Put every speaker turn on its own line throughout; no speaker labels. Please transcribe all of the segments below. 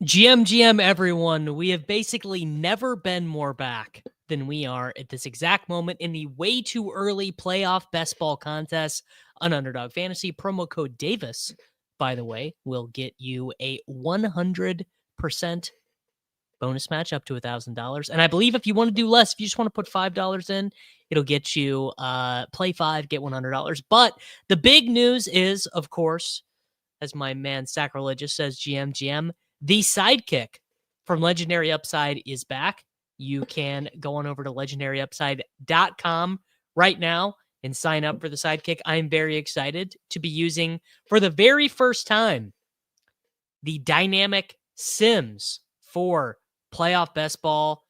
GM everyone, we have basically never been more back than we are at this exact moment in the way too early playoff best ball contest on Underdog Fantasy. Promo code Davis, by the way, will get you a 100% bonus match up to $1,000. And I believe if you want to do less, if you just want to put $5 in, it'll get you play 5, get $100. But the big news is, of course, as my man Sacrilegious says, GM, the sidekick from Legendary Upside is back. You can go on over to legendaryupside.com right now and sign up for the sidekick. I'm very excited to be using, for the very first time, the dynamic Sims for playoff best ball.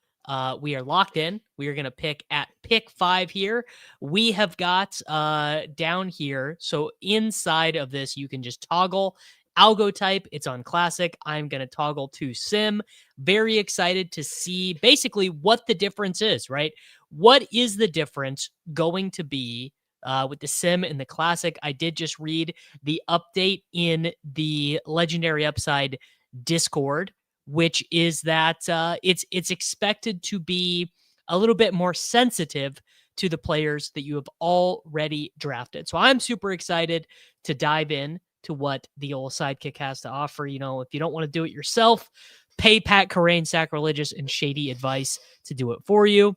We are locked in. We are going to pick 5 here. We have got down here. So inside of this, you can just toggle algo type. It's on classic. I'm going to toggle to sim. Very excited to see basically what the difference is, right? What is the difference going to be with the sim and the classic? I did just read the update in the Legendary Upside Discord, which is that it's expected to be a little bit more sensitive to the players that you have already drafted. So I'm super excited to dive in to what the old sidekick has to offer. You know, if you don't want to do it yourself, pay Pat Corain, Sacrilegious, and ShaidyAdvice to do it for you.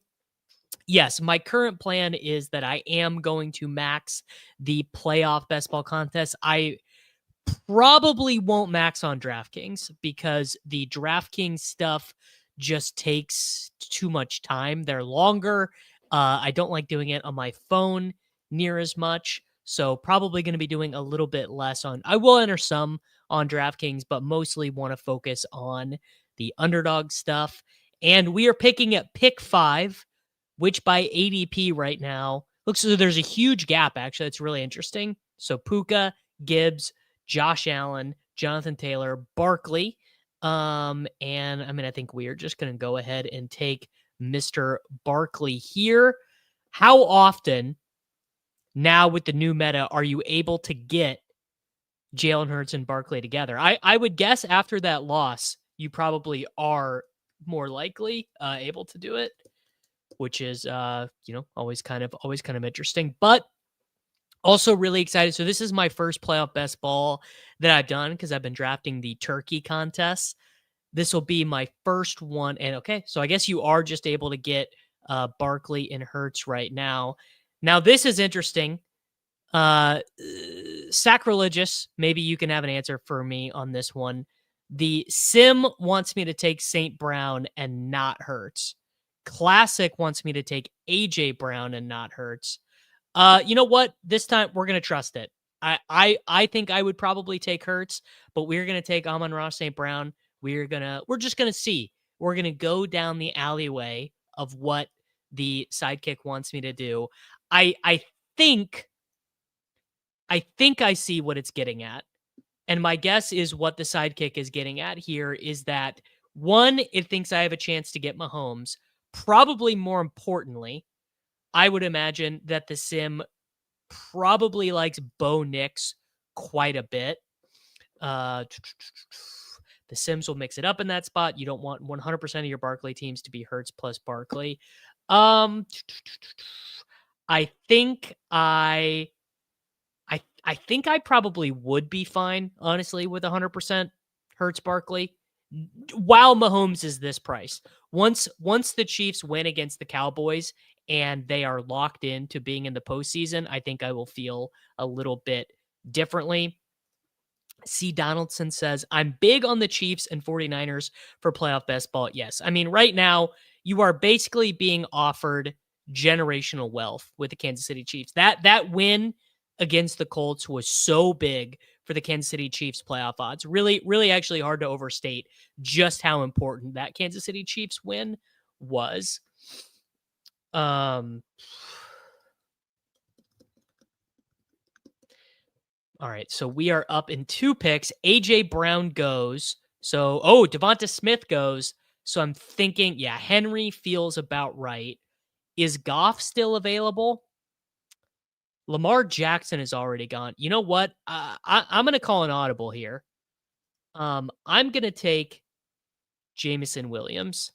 Yes, my current plan is that I am going to max the playoff best ball contest. I probably won't max on DraftKings because the DraftKings stuff just takes too much time. They're longer. I don't like doing it on my phone near as much. So probably going to be doing a little bit less on, I will enter some on DraftKings, but mostly want to focus on the underdog stuff. And we are picking at pick 5, which by ADP right now looks as though there's a huge gap. Actually, it's really interesting. So Puka, Gibbs, Josh Allen, Jonathan Taylor, Barkley. And I mean, I think we are just going to go ahead and take Mr. Barkley here. How often now with the new meta are you able to get Jalen Hurts and Barkley together? I would guess after that loss, you probably are more likely able to do it, which is always kind of interesting. But also really excited. So this is my first playoff best ball that I've done because I've been drafting the turkey contests. This will be my first one. And okay, so I guess you are just able to get Barkley and Hurts right now. Now this is interesting. Sacrilegious, maybe you can have an answer for me on this one. The sim wants me to take St. Brown and not Hurts. Classic wants me to take AJ Brown and not Hurts. You know what? This time we're gonna trust it. I think I would probably take Hurts, but we're gonna take Amon-Ra St. Brown. We're just gonna see. We're gonna go down the alleyway of what the sidekick wants me to do. I think I see what it's getting at. And my guess is what the sidekick is getting at here is that, one, it thinks I have a chance to get Mahomes. Probably more importantly, I would imagine that the sim probably likes Bo Nix quite a bit. The Sims will mix it up in that spot. You don't want 100% of your Barkley teams to be Hurts plus Barkley. I think I probably would be fine, honestly, with 100% Hurts Barkley. While Mahomes is this price. Once the Chiefs win against the Cowboys and they are locked into being in the postseason, I think I will feel a little bit differently. C. Donaldson says, I'm big on the Chiefs and 49ers for playoff best ball. Yes. I mean, right now, you are basically being offered generational wealth with the Kansas City Chiefs. That win against the Colts was so big for the Kansas City Chiefs playoff odds. Really, really actually hard to overstate just how important that Kansas City Chiefs win was. All right, so we are up in 2 picks. AJ Brown goes. So, Devonta Smith goes. So I'm thinking, yeah, Henry feels about right. Is Goff still available? Lamar Jackson is already gone. You know what? I'm going to call an audible here. I'm going to take Jameson Williams.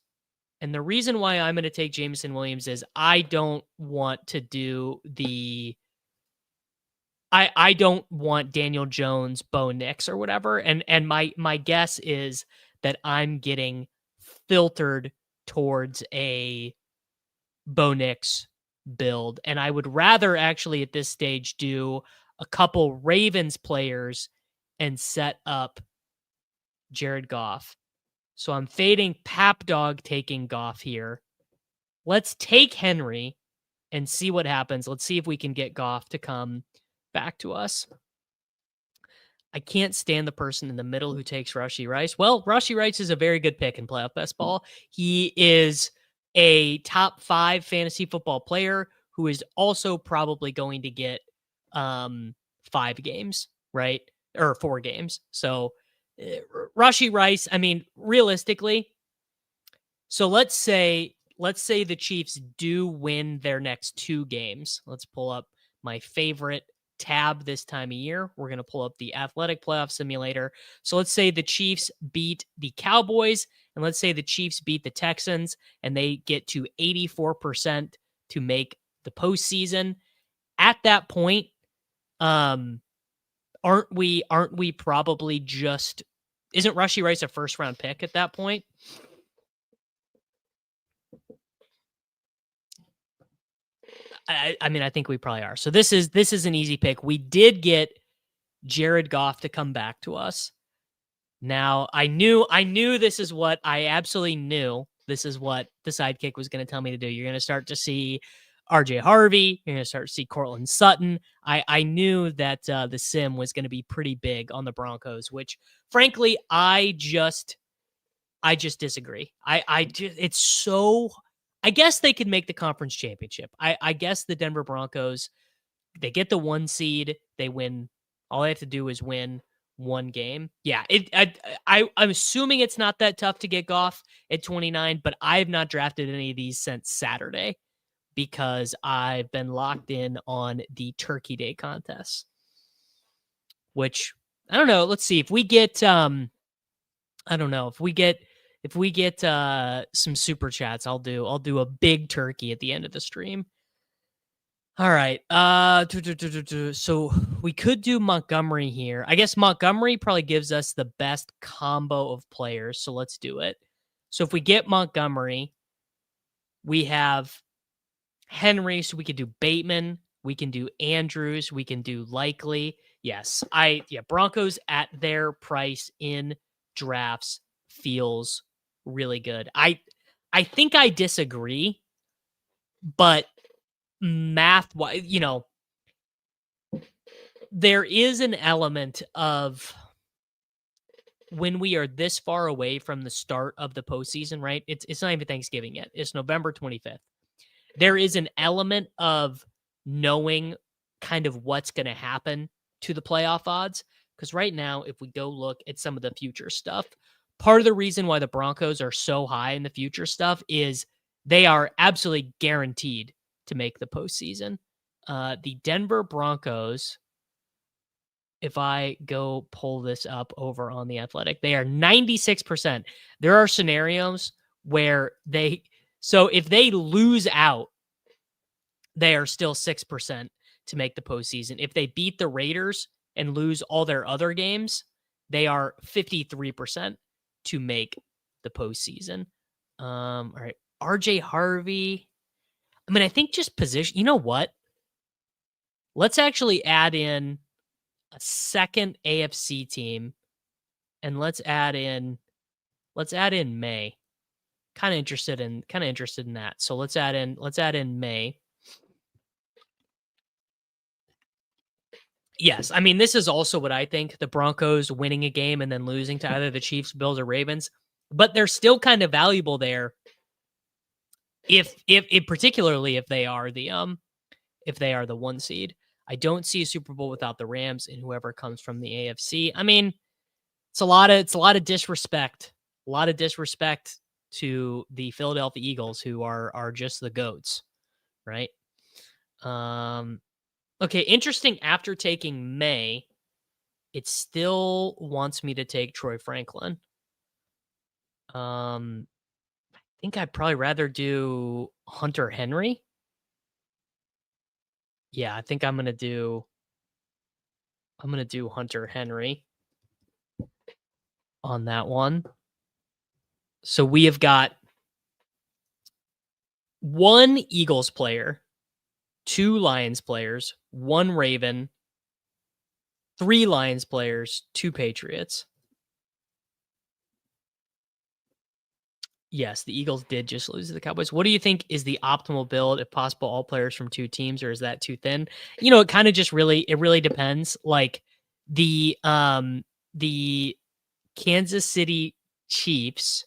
And the reason why I'm going to take Jameson Williams is I don't want to do the I don't want Daniel Jones, Bo Nix or whatever. And my guess is that I'm getting filtered towards a Bo Nix build. And I would rather actually at this stage do a couple Ravens players and set up Jared Goff. So I'm fading Pap Dog taking Goff here. Let's take Henry and see what happens. Let's see if we can get Goff to come back to us. I can't stand the person in the middle who takes Rashee Rice. Well, Rashee Rice is a very good pick in playoff best ball. He is a top 5 fantasy football player who is also probably going to get 5 games, right? Or 4 games. So Rashee Rice, I mean, realistically, so let's say the Chiefs do win their next 2 games. Let's pull up my favorite tab this time of year. We're going to pull up the Athletic Playoff Simulator. So let's say the Chiefs beat the Cowboys, and let's say the Chiefs beat the Texans, and they get to 84% to make the postseason. At that point, aren't we probably just, isn't Rashee Rice a first round pick at that point? I mean, I think we probably are. So this is an easy pick. We did get Jared Goff to come back to us. Now, I knew this is what I absolutely knew. This is what the sidekick was going to tell me to do. You're going to start to see RJ Harvey. You're going to start to see Cortland Sutton. I knew that the sim was going to be pretty big on the Broncos, which frankly, I just disagree. It's so, I guess they could make the conference championship. I guess the Denver Broncos, they get the 1 seed, they win. All they have to do is win 1 game. Yeah, I'm assuming it's not that tough to get Goff at 29, but I have not drafted any of these since Saturday because I've been locked in on the Turkey Day contest, which I don't know. Let's see if we get I don't know if we get some super chats. I'll do a big turkey at the end of the stream. All right. So we could do Montgomery here. I guess Montgomery probably gives us the best combo of players. So let's do it. So if we get Montgomery, we have Henry. So we could do Bateman. We can do Andrews. We can do Likely. Yes. Broncos at their price in drafts feels really good. I think I disagree, but math, there is an element of when we are this far away from the start of the postseason, right? It's not even Thanksgiving yet. It's November 25th. There is an element of knowing kind of what's going to happen to the playoff odds. Because right now, if we go look at some of the future stuff, part of the reason why the Broncos are so high in the future stuff is they are absolutely guaranteed to make the postseason. The Denver Broncos, if I go pull this up over on the Athletic, they are 96%. There are scenarios where so if they lose out, they are still 6% to make the postseason. If they beat the Raiders and lose all their other games, they are 53% to make the postseason. All right. RJ Harvey. I mean, I think just position. You know what? Let's actually add in a second AFC team, and let's add in May. Kind of interested in that. So let's add in May. Yes, I mean, this is also what I think, the Broncos winning a game and then losing to either the Chiefs, Bills, or Ravens, but they're still kind of valuable there if particularly if they are the 1 seed. I don't see a Super Bowl without the Rams and whoever comes from the AFC. I mean, it's a lot of disrespect. A lot of disrespect to the Philadelphia Eagles, who are just the GOATs, right? Okay, interesting. After taking May, it still wants me to take Troy Franklin. I think I'd probably rather do Hunter Henry. Yeah, I think I'm gonna do Hunter Henry on that one. So we have got one Eagles player, two Lions players, one Raven, three Lions players, two Patriots. Yes, the Eagles did just lose to the Cowboys. What do you think is the optimal build if possible all players from two teams, or is that too thin? It kind of just really depends. Like the Kansas City Chiefs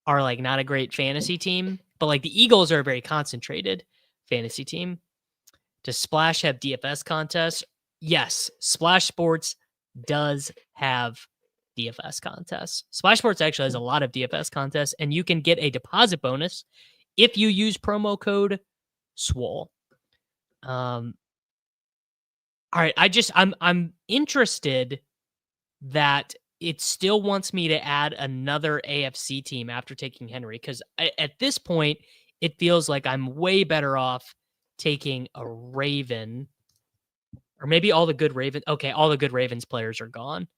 are like not a great fantasy team, but like the Eagles are a very concentrated fantasy team. Does Splash have DFS contests? Yes, Splash Sports does have DFS contests. Splash Sports actually has a lot of DFS contests, and you can get a deposit bonus if you use promo code SWOLE. All right, I'm interested that it still wants me to add another AFC team after taking Henry, because at this point it feels like I'm way better off taking a Raven, or maybe all the good Raven. Okay, all the good Ravens players are gone.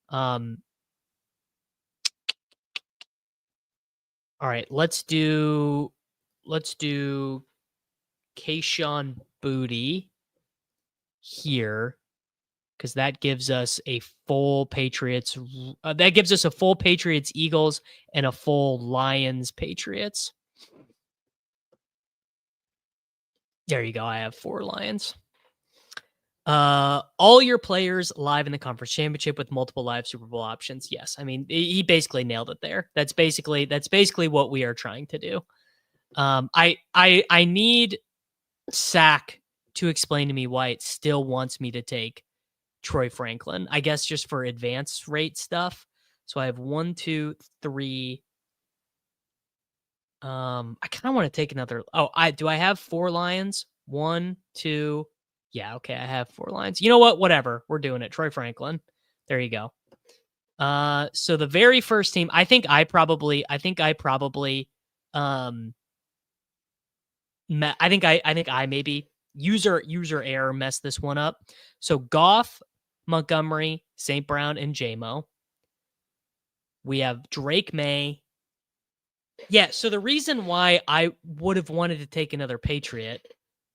All right, let's do Kayshawn Booty here, because that gives us a full Patriots. That gives us a full Patriots Eagles and a full Lions Patriots. There you go. I have 4 Lions. All your players live in the conference championship with multiple live Super Bowl options. Yes, I mean he basically nailed it there. That's basically what we are trying to do. I need Sack to explain to me why it still wants me to take Troy Franklin. I guess just for advance rate stuff. So I have 1, 2, 3. I kind of want to take another. Oh, I have 4 Lions? 1, 2. Yeah, okay, I have 4 Lions. You know what? Whatever. We're doing it. Troy Franklin. There you go. So the very first team, I think I probably maybe user error messed this one up. So Goff, Montgomery, St. Brown, and JMO. We have Drake May. Yeah, so the reason why I would have wanted to take another Patriot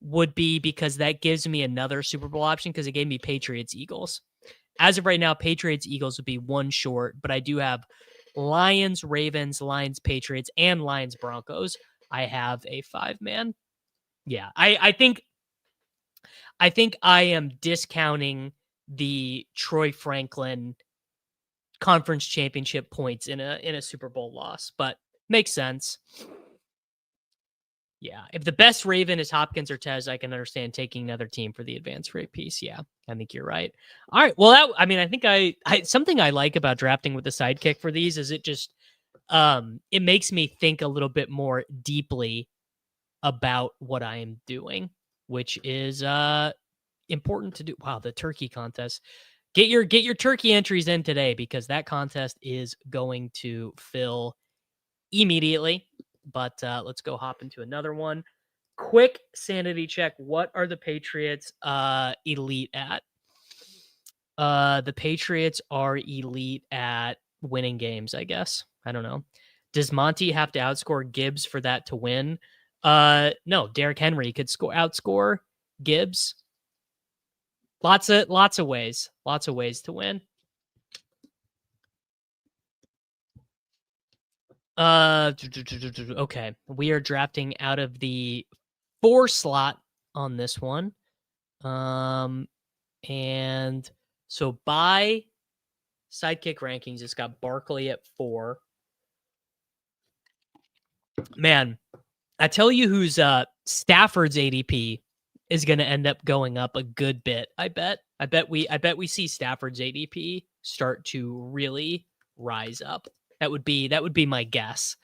would be because that gives me another Super Bowl option, because it gave me Patriots Eagles. As of right now, Patriots Eagles would be 1 short, but I do have Lions Ravens, Lions Patriots, and Lions Broncos. I have a 5-man. Yeah, I think I am discounting the Troy Franklin conference championship points in a Super Bowl loss, but makes sense. Yeah, if the best Raven is Hopkins or Tez, I can understand taking another team for the advanced rate piece. Yeah, I think you're right. All right, well, I think I something I like about drafting with the sidekick for these is it just it makes me think a little bit more deeply about what I am doing, which is important to do. Wow, the turkey contest. Get your turkey entries in today, because that contest is going to fill immediately. But let's go hop into another one. Quick sanity check. What are the Patriots elite at? The Patriots are elite at winning games, I guess. I don't know. Does Monty have to outscore Gibbs for that to win? No, Derrick Henry could outscore Gibbs. Lots of ways. Lots of ways to win. Okay. We are drafting out of the 4 slot on this one. And so by sidekick rankings, it's got Barkley at 4. Man, I tell you who's Stafford's ADP is going to end up going up a good bit. I bet we see Stafford's ADP start to really rise up. That would be my guess.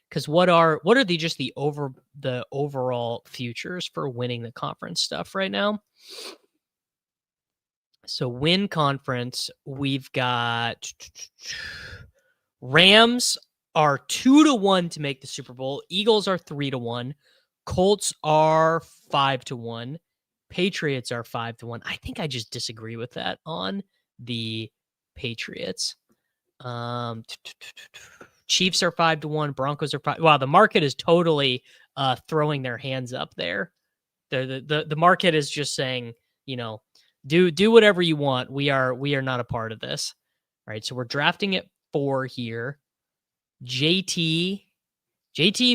Because what are the overall futures for winning the conference stuff right now? So win conference, we've got Rams are 2-1 to make the Super Bowl. Eagles are 3-1. Colts are 5-1. Patriots are 5-1. I think I just disagree with that on the Patriots. Chiefs are 5-1. Broncos are 5. Wow, the market is totally throwing their hands up there. The market is just saying, do whatever you want. We are not a part of this. All right, so we're drafting at 4 here. JT,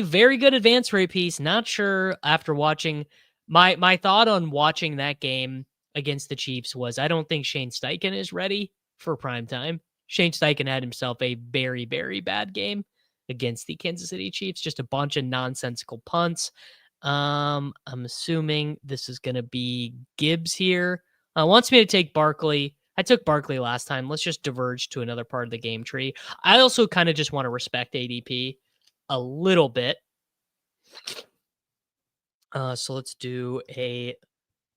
very good advance rate piece. Not sure after watching my thought on watching that game against the Chiefs was I don't think Shane Steichen is ready for prime time. Shane Steichen had himself a very, very bad game against the Kansas City Chiefs. Just a bunch of nonsensical punts. I'm assuming this is going to be Gibbs here. Wants me to take Barkley. I took Barkley last time. Let's just diverge to another part of the game tree. I also kind of just want to respect ADP a little bit. So let's do a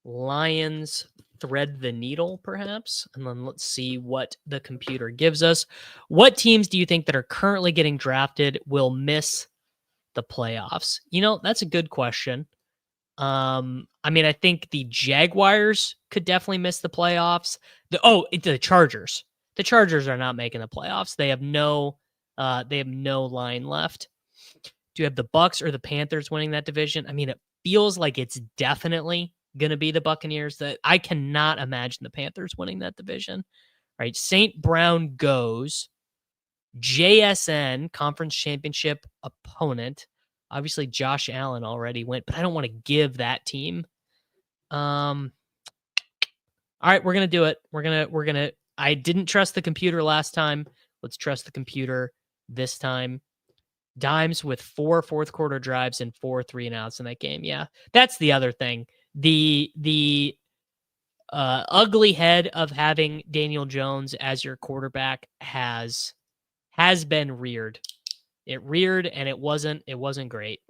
Lions thread the needle, perhaps, and then let's see what the computer gives us. What teams do you think that are currently getting drafted will miss the playoffs? That's a good question. I think the Jaguars could definitely miss the playoffs. The Chargers. The Chargers are not making the playoffs. They have no line left. Do you have the Bucks or the Panthers winning that division? It feels like it's definitely going to be the Buccaneers. That I cannot imagine the Panthers winning that division. Right? St. Brown goes. JSN, conference championship opponent. Obviously, Josh Allen already went, but I don't want to give that team. All right, we're gonna do it. We're gonna. I didn't trust the computer last time. Let's trust the computer this time. Dimes with 4 fourth quarter drives and 4 3-and-outs in that game. Yeah, that's the other thing. The ugly head of having Daniel Jones as your quarterback has been reared. It reared, and it wasn't great.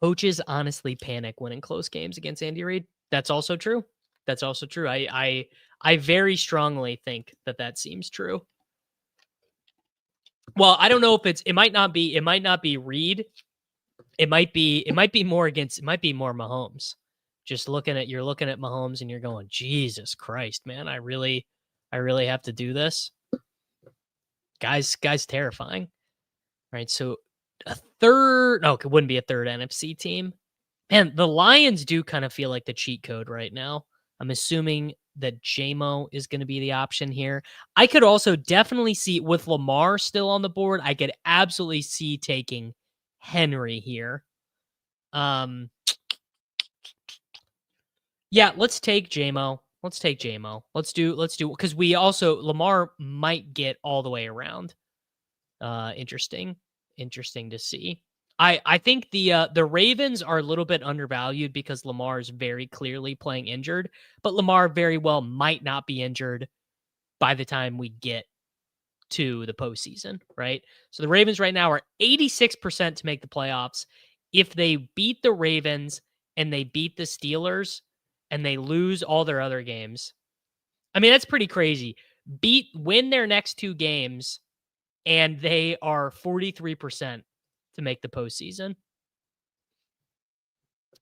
Coaches honestly panic winning close games against Andy Reid. That's also true. I very strongly think that seems true. Well, I don't know if it might not be Reid. It might be more Mahomes. You're looking at Mahomes and you're going, Jesus Christ, man, I really have to do this. Guy's terrifying. All right, so it wouldn't be a third NFC team. Man, the Lions do kind of feel like the cheat code right now. I'm assuming that JMO is going to be the option here. I could also definitely see, with Lamar still on the board, I could absolutely see taking Henry here. Yeah, let's take JMO. Let's do, because we also, Lamar might get all the way around. Interesting to see. I think the Ravens are a little bit undervalued because Lamar is very clearly playing injured, but Lamar very well might not be injured by the time we get to the postseason, right? So the Ravens right now are 86% to make the playoffs. If they beat the Ravens and they beat the Steelers and they lose all their other games, that's pretty crazy. Win their next 2 games, and they are 43% to make the postseason.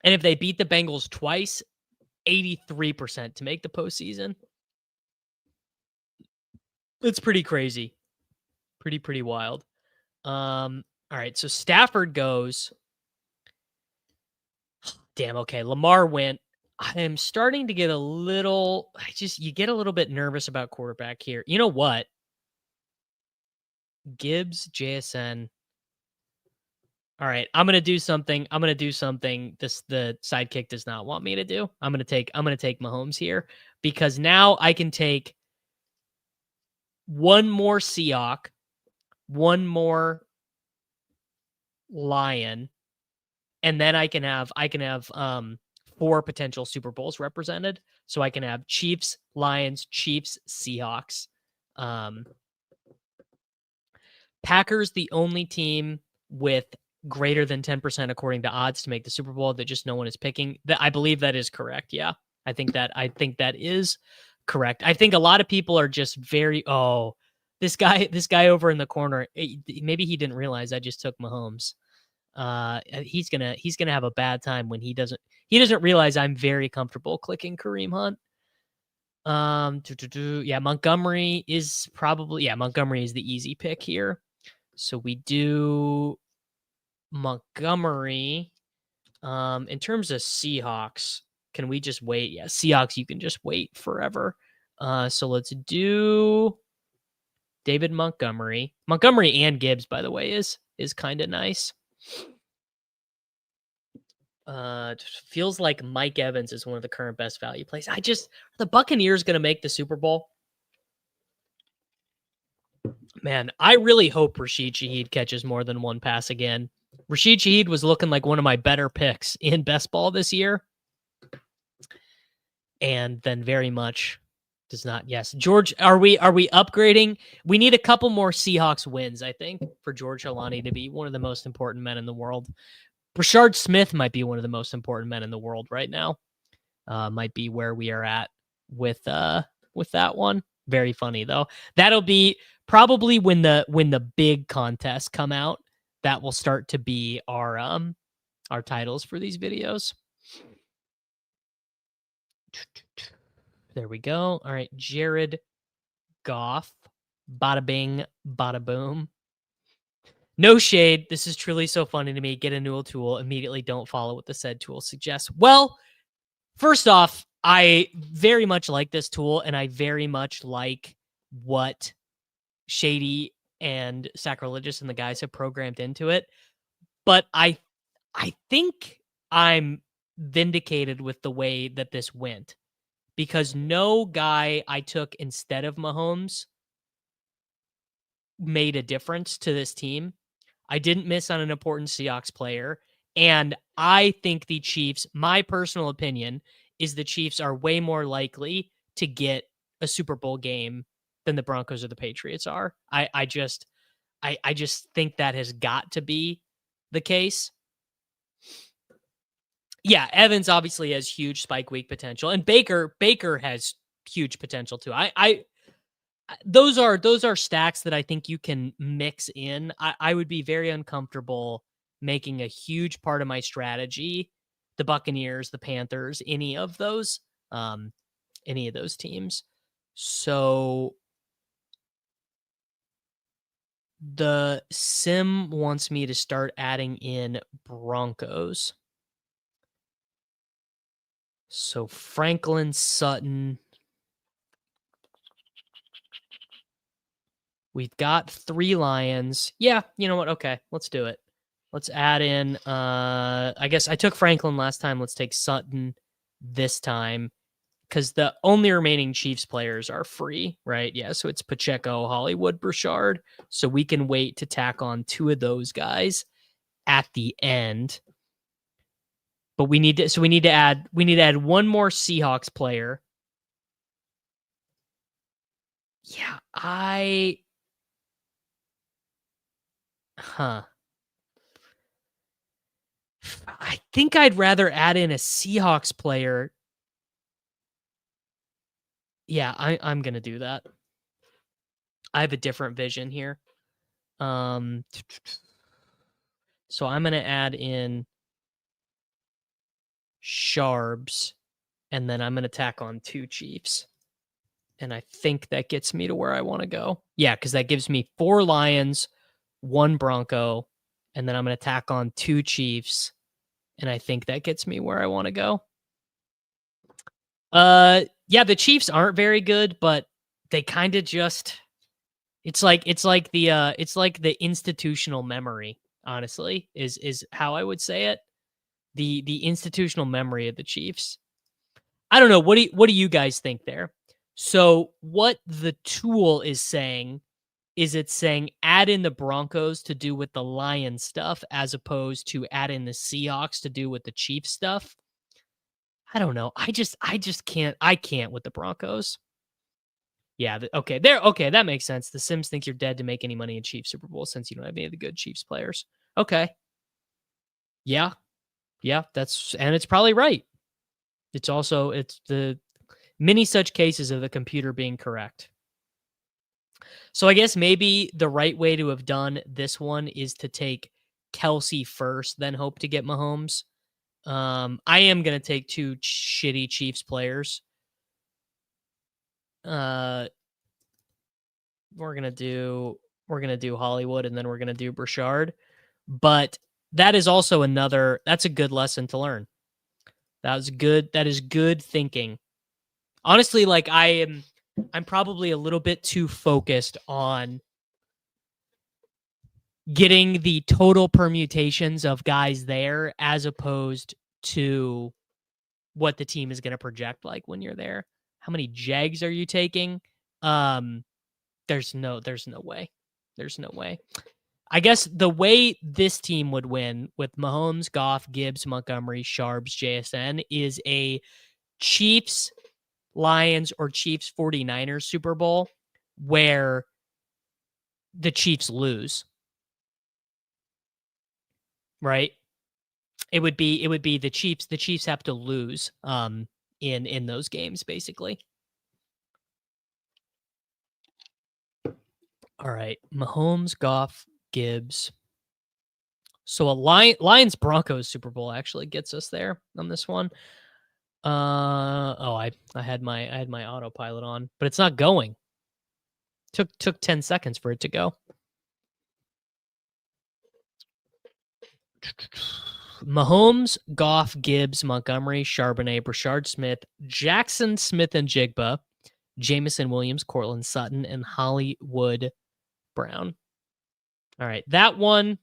And if they beat the Bengals twice, 83% to make the postseason. It's pretty crazy. Pretty wild. All right, so Stafford goes. Damn, okay. Lamar went. I am starting to get a little, you get a little bit nervous about quarterback here. You know what? Gibbs, JSN. All right, I'm gonna do something. The sidekick does not want me to do. I'm gonna take Mahomes here because now I can take one more Seahawk, one more Lion, and then I can have 4 potential Super Bowls represented. So I can have Chiefs, Lions, Chiefs, Seahawks. Packers, the only team with greater than 10% according to odds to make the Super Bowl that just no one is picking. I believe that is correct. Yeah. I think that is correct. I think a lot of people are just this This guy over in the corner, maybe he didn't realize I just took Mahomes. He's gonna have a bad time when he doesn't realize I'm very comfortable clicking Kareem Hunt. Yeah, Montgomery is the easy pick here. So we do Montgomery. In terms of Seahawks, can we just wait? Yeah, Seahawks, you can just wait forever. So let's do David Montgomery. Montgomery and Gibbs, by the way, is kind of nice. Feels like Mike Evans is one of the current best value plays. The Buccaneers going to make the Super Bowl. Man, I really hope Rashid Shaheed catches more than one pass again. Rashid Shaheed was looking like one of my better picks in best ball this year. And then very much does not. Yes. George, are we upgrading? We need a couple more Seahawks wins, I think, for George Holani to be one of the most important men in the world. Rashard Smith might be one of the most important men in the world right now. Might be where we are at with that one. Very funny though. That'll be probably when the big contests come out. That will start to be our titles for these videos. There we go. All right, Jared Goff. Bada bing, bada boom. No shade. This is truly so funny to me. Get a new tool. Immediately don't follow what the said tool suggests. Well, first off, I very much like this tool, and I very much like what Shady and Sacrilegious and the guys have programmed into it. But I think I'm vindicated with the way that this went, because no guy I took instead of Mahomes made a difference to this team. I didn't miss on an important Seahawks player. And I think the Chiefs, my personal opinion, is the Chiefs are way more likely to get a Super Bowl game than the Broncos or the Patriots are. I just think that has got to be the case. Yeah, Evans obviously has huge spike week potential, and Baker has huge potential too. Those are stacks that I think you can mix in. I would be very uncomfortable making a huge part of my strategy the Buccaneers, the Panthers, any of those teams. So the sim wants me to start adding in Broncos. So Franklin, Sutton. We've got 3 Lions. Yeah, you know what? Okay, let's do it. Let's add in, I guess I took Franklin last time. Let's take Sutton this time, because the only remaining Chiefs players are free, right? Yeah, so it's Pacheco, Hollywood, Burchard. So we can wait to tack on 2 of those guys at the end. But we need to add one more Seahawks player. Yeah, I think I'd rather add in a Seahawks player. Yeah, I'm going to do that. I have a different vision here. So I'm going to add in Sharbs, and then I'm going to tack on 2 Chiefs. And I think that gets me to where I want to go. Yeah, because that gives me 4 Lions, 1 Bronco, and then I'm going to tack on 2 Chiefs. And I think that gets me where I want to go. Yeah, the Chiefs aren't very good, but they kind of just, it's like the institutional memory, honestly, is how I would say it. The institutional memory of the Chiefs. I don't know. What do you guys think there? So what the tool is saying is it's saying add in the Broncos to do with the Lions stuff, as opposed to add in the Seahawks to do with the Chiefs stuff. I don't know. I just can't. I can't with the Broncos. Yeah. Okay. That makes sense. The Sims think you're dead to make any money in Chiefs Super Bowl since you don't have any of the good Chiefs players. Okay. Yeah. Yeah. And it's probably right. It's the many such cases of the computer being correct. So I guess maybe the right way to have done this one is to take Kelsey first, then hope to get Mahomes. I am gonna take two shitty Chiefs players. Uh, we're gonna do Hollywood, and then we're gonna do Brashard. But that is also that's a good lesson to learn. That was good. That is good thinking. Honestly, like I'm probably a little bit too focused on getting the total permutations of guys there as opposed to what the team is going to project like when you're there. How many Jags are you taking? Um, there's no way. There's no way. I guess the way this team would win with Mahomes, Goff, Gibbs, Montgomery, Sharps, JSN is a Chiefs, Lions, or Chiefs 49ers Super Bowl where the Chiefs lose. Right? It would be the Chiefs. The Chiefs have to lose in those games, basically. All right. Mahomes, Goff, Gibbs. So a Lions Broncos Super Bowl actually gets us there on this one. I had my autopilot on, but it's not going. Took 10 seconds for it to go. Mahomes, Goff, Gibbs, Montgomery, Charbonnet, Brashard Smith, Jackson Smith and Jigba, Jamison Williams, Cortland Sutton, and Hollywood Brown. All right, that one.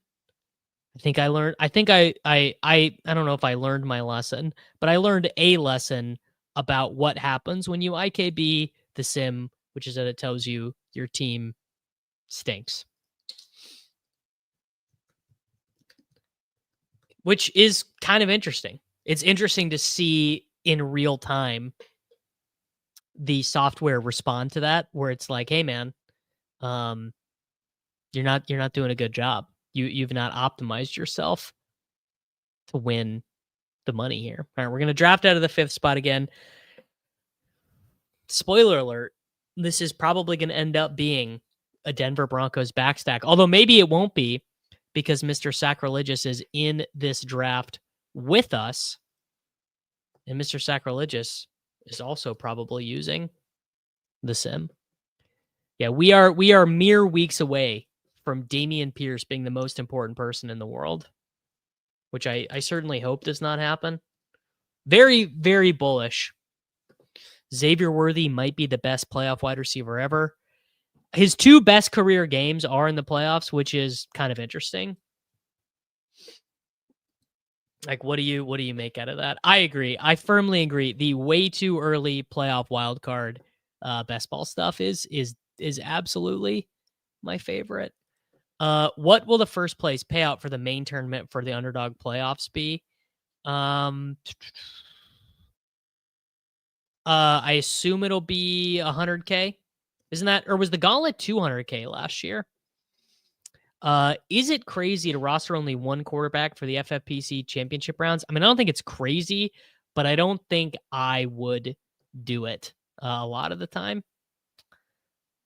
I think I learned. I think I don't know if I learned my lesson, but I learned a lesson about what happens when you IKB the sim, which is that it tells you your team stinks, which is kind of interesting. It's interesting to see in real time the software respond to that, where it's like, hey man, you're not doing a good job. You've not optimized yourself to win the money here. All right, we're gonna draft out of the 5th spot again. Spoiler alert: this is probably gonna end up being a Denver Broncos backstack. Although maybe it won't be, because Mr. Sacrilegious is in this draft with us, and Mr. Sacrilegious is also probably using the sim. Yeah, we are mere weeks away from Dameon Pierce being the most important person in the world, which I certainly hope does not happen. Very, very bullish. Xavier Worthy might be the best playoff wide receiver ever. His 2 best career games are in the playoffs, which is kind of interesting. Like, what do you make out of that? I agree. I firmly agree. The way too early playoff wild card best ball stuff is absolutely my favorite. What will the first place payout for the main tournament for the underdog playoffs be? I assume it'll be 100K. Isn't that, or was the gauntlet 200K last year? Is it crazy to roster only one quarterback for the FFPC championship rounds? I mean, I don't think it's crazy, but I don't think I would do it a lot of the time.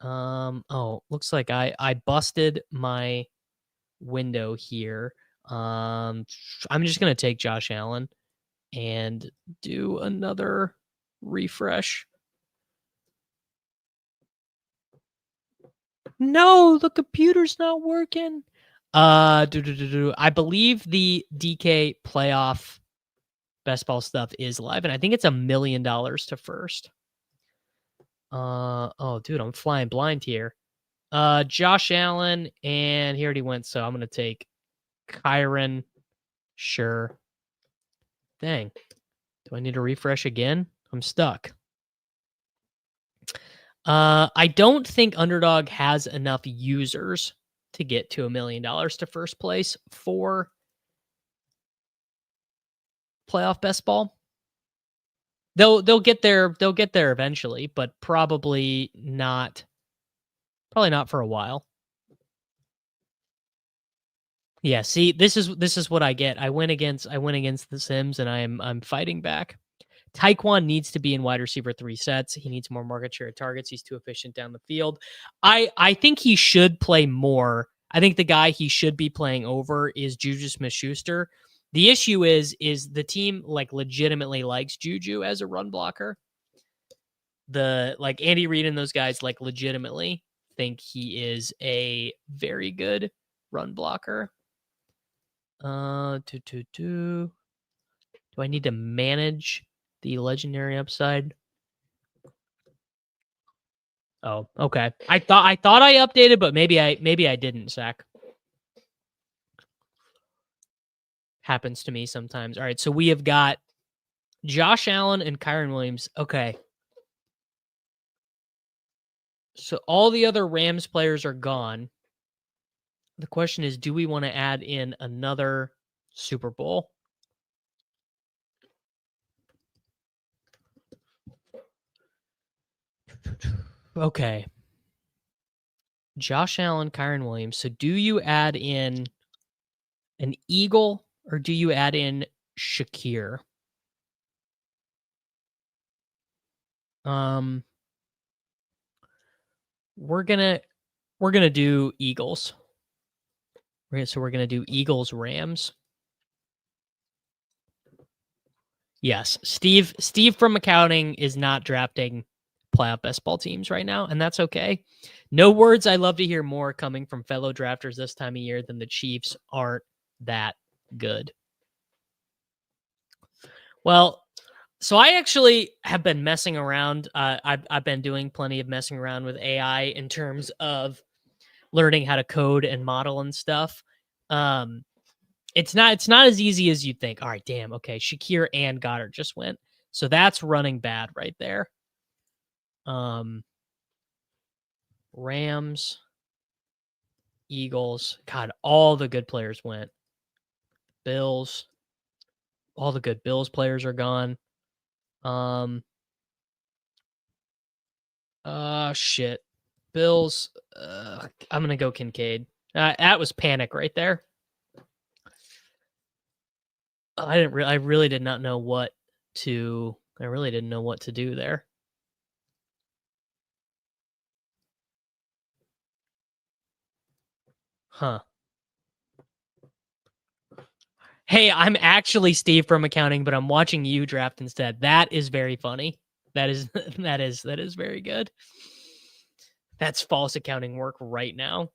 Looks like I busted my window here. I'm just gonna take Josh Allen and do another refresh. No, the computer's not working. I believe the DK playoff best ball stuff is live, and I think it's $1 million to first. Oh, dude, I'm flying blind here. Josh Allen, and he already went, so I'm gonna take Kyron. Sure. Dang. Do I need to refresh again? I'm stuck. I don't think Underdog has enough users to get to $1 million to first place for playoff best ball. They'll get there. They'll get there eventually, but probably not. Probably not for a while. Yeah. See, this is what I get. I win against the Sims, and I'm fighting back. Tyquan needs to be in wide receiver 3 sets. He needs more market share at targets. He's too efficient down the field. I think he should play more. I think the guy he should be playing over is Juju Smith-Schuster. The issue is the team like legitimately likes Juju as a run blocker. Like Andy Reid and those guys like legitimately think he is a very good run blocker. Do I need to manage the legendary upside? Oh, okay. I thought I updated, but maybe I didn't, Zach. Happens to me sometimes. All right, so we have got Josh Allen and Kyren Williams. Okay. So all the other Rams players are gone. The question is, do we want to add in another Super Bowl? Okay. Josh Allen, Kyren Williams. So do you add in an Eagle or do you add in Shakir? We're gonna do Eagles. So we're gonna do Eagles Rams. Yes, Steve from accounting is not drafting playoff best ball teams right now, and that's okay. No words I love to hear more coming from fellow drafters this time of year than the Chiefs aren't that good. Well, so I actually have been messing around. I've been doing plenty of messing around with AI in terms of learning how to code and model and stuff. It's not as easy as you'd think. All right, damn. Okay, Shakir and Goddard just went, so that's running bad right there. Rams, Eagles. God, all the good players went. Bills. All the good Bills players are gone. Shit. Bills. I'm gonna go Kincaid. That was panic right there. I really did not know what to. I really didn't know what to do there. Huh. Hey, I'm actually Steve from accounting, but I'm watching you draft instead. That is very funny. That is that is very good. That's false accounting work right now.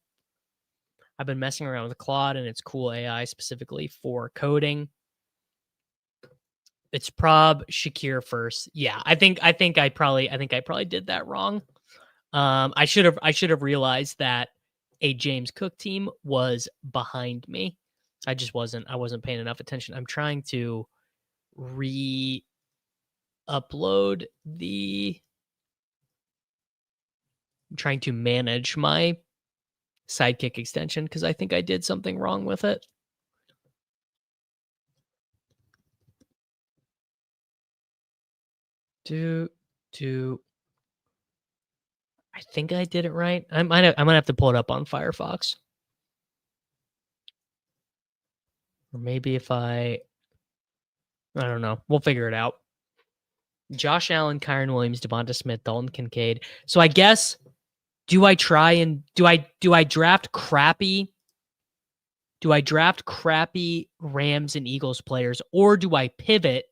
I've been messing around with Claude and its cool AI specifically for coding. It's prob Shakir first. Yeah, I think I probably did that wrong. I should have realized that a James Cook team was behind me. I wasn't paying enough attention. I'm trying to re-upload I'm trying to manage my Sidekick extension because I think I did something wrong with it. I think I did it right. I'm gonna have to pull it up on Firefox. Or maybe if I don't know. We'll figure it out. Josh Allen, Kyren Williams, Devonta Smith, Dalton Kincaid. So I guess do I draft crappy? Do I draft crappy Rams and Eagles players, or do I pivot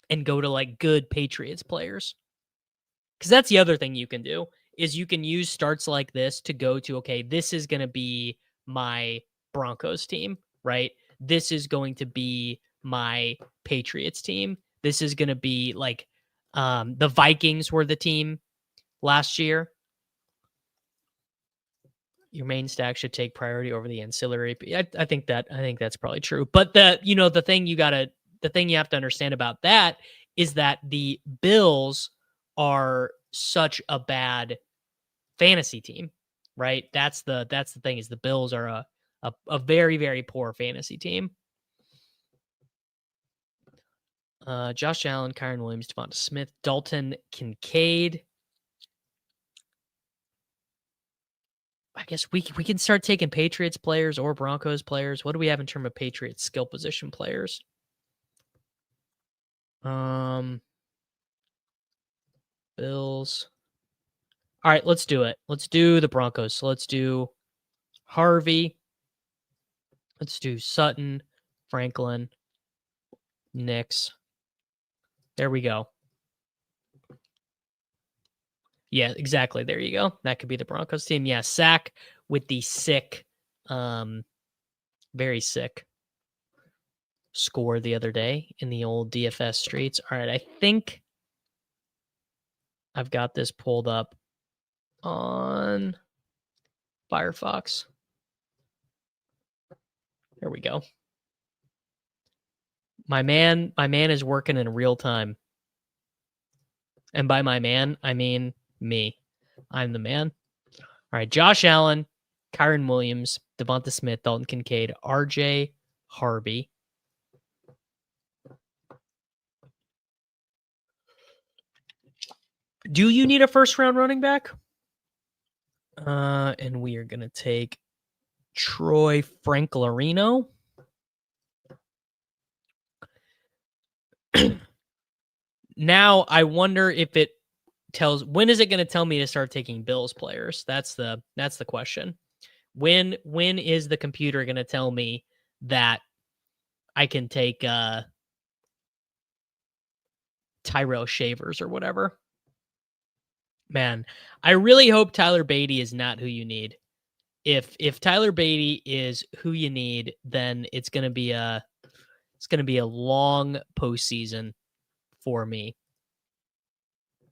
and go to like good Patriots players? Because that's the other thing you can do is you can use starts like this to go to, okay, this is going to be my Broncos team, right? This is going to be my Patriots team. This is going to be like the Vikings were the team last year. Your main stack should take priority over the ancillary. I think that's probably true. But the thing you have to understand about that is that the Bills are such a bad fantasy team, right? That's the thing is the Bills are a very, very poor fantasy team. Josh Allen, Kyren Williams, Devonta Smith, Dalton Kincaid. I guess we can start taking Patriots players or Broncos players. What do we have in terms of Patriots skill position players? Bills. All right, let's do it. Let's do the Broncos. So let's do Harvey. Let's do Sutton, Franklin, Nix. There we go. Yeah, exactly. There you go. That could be the Broncos team. Yeah, Sack with the sick, very sick score the other day in the old DFS streets. All right, I think I've got this pulled up on Firefox. There we go. My man is working in real time. And by my man, I mean me. I'm the man. All right, Josh Allen, Kyron Williams, Devonta Smith, Dalton Kincaid, RJ Harvey. Do you need a first round running back? And we are going to take Troy Franklarino. Now I wonder if it tells, when is it going to tell me to start taking Bills players? That's the question. When is the computer going to tell me that I can take Tyrell Shavers or whatever? Man, I really hope Tyler Beatty is not who you need. If Tyler Beatty is who you need, then it's gonna be a long postseason for me.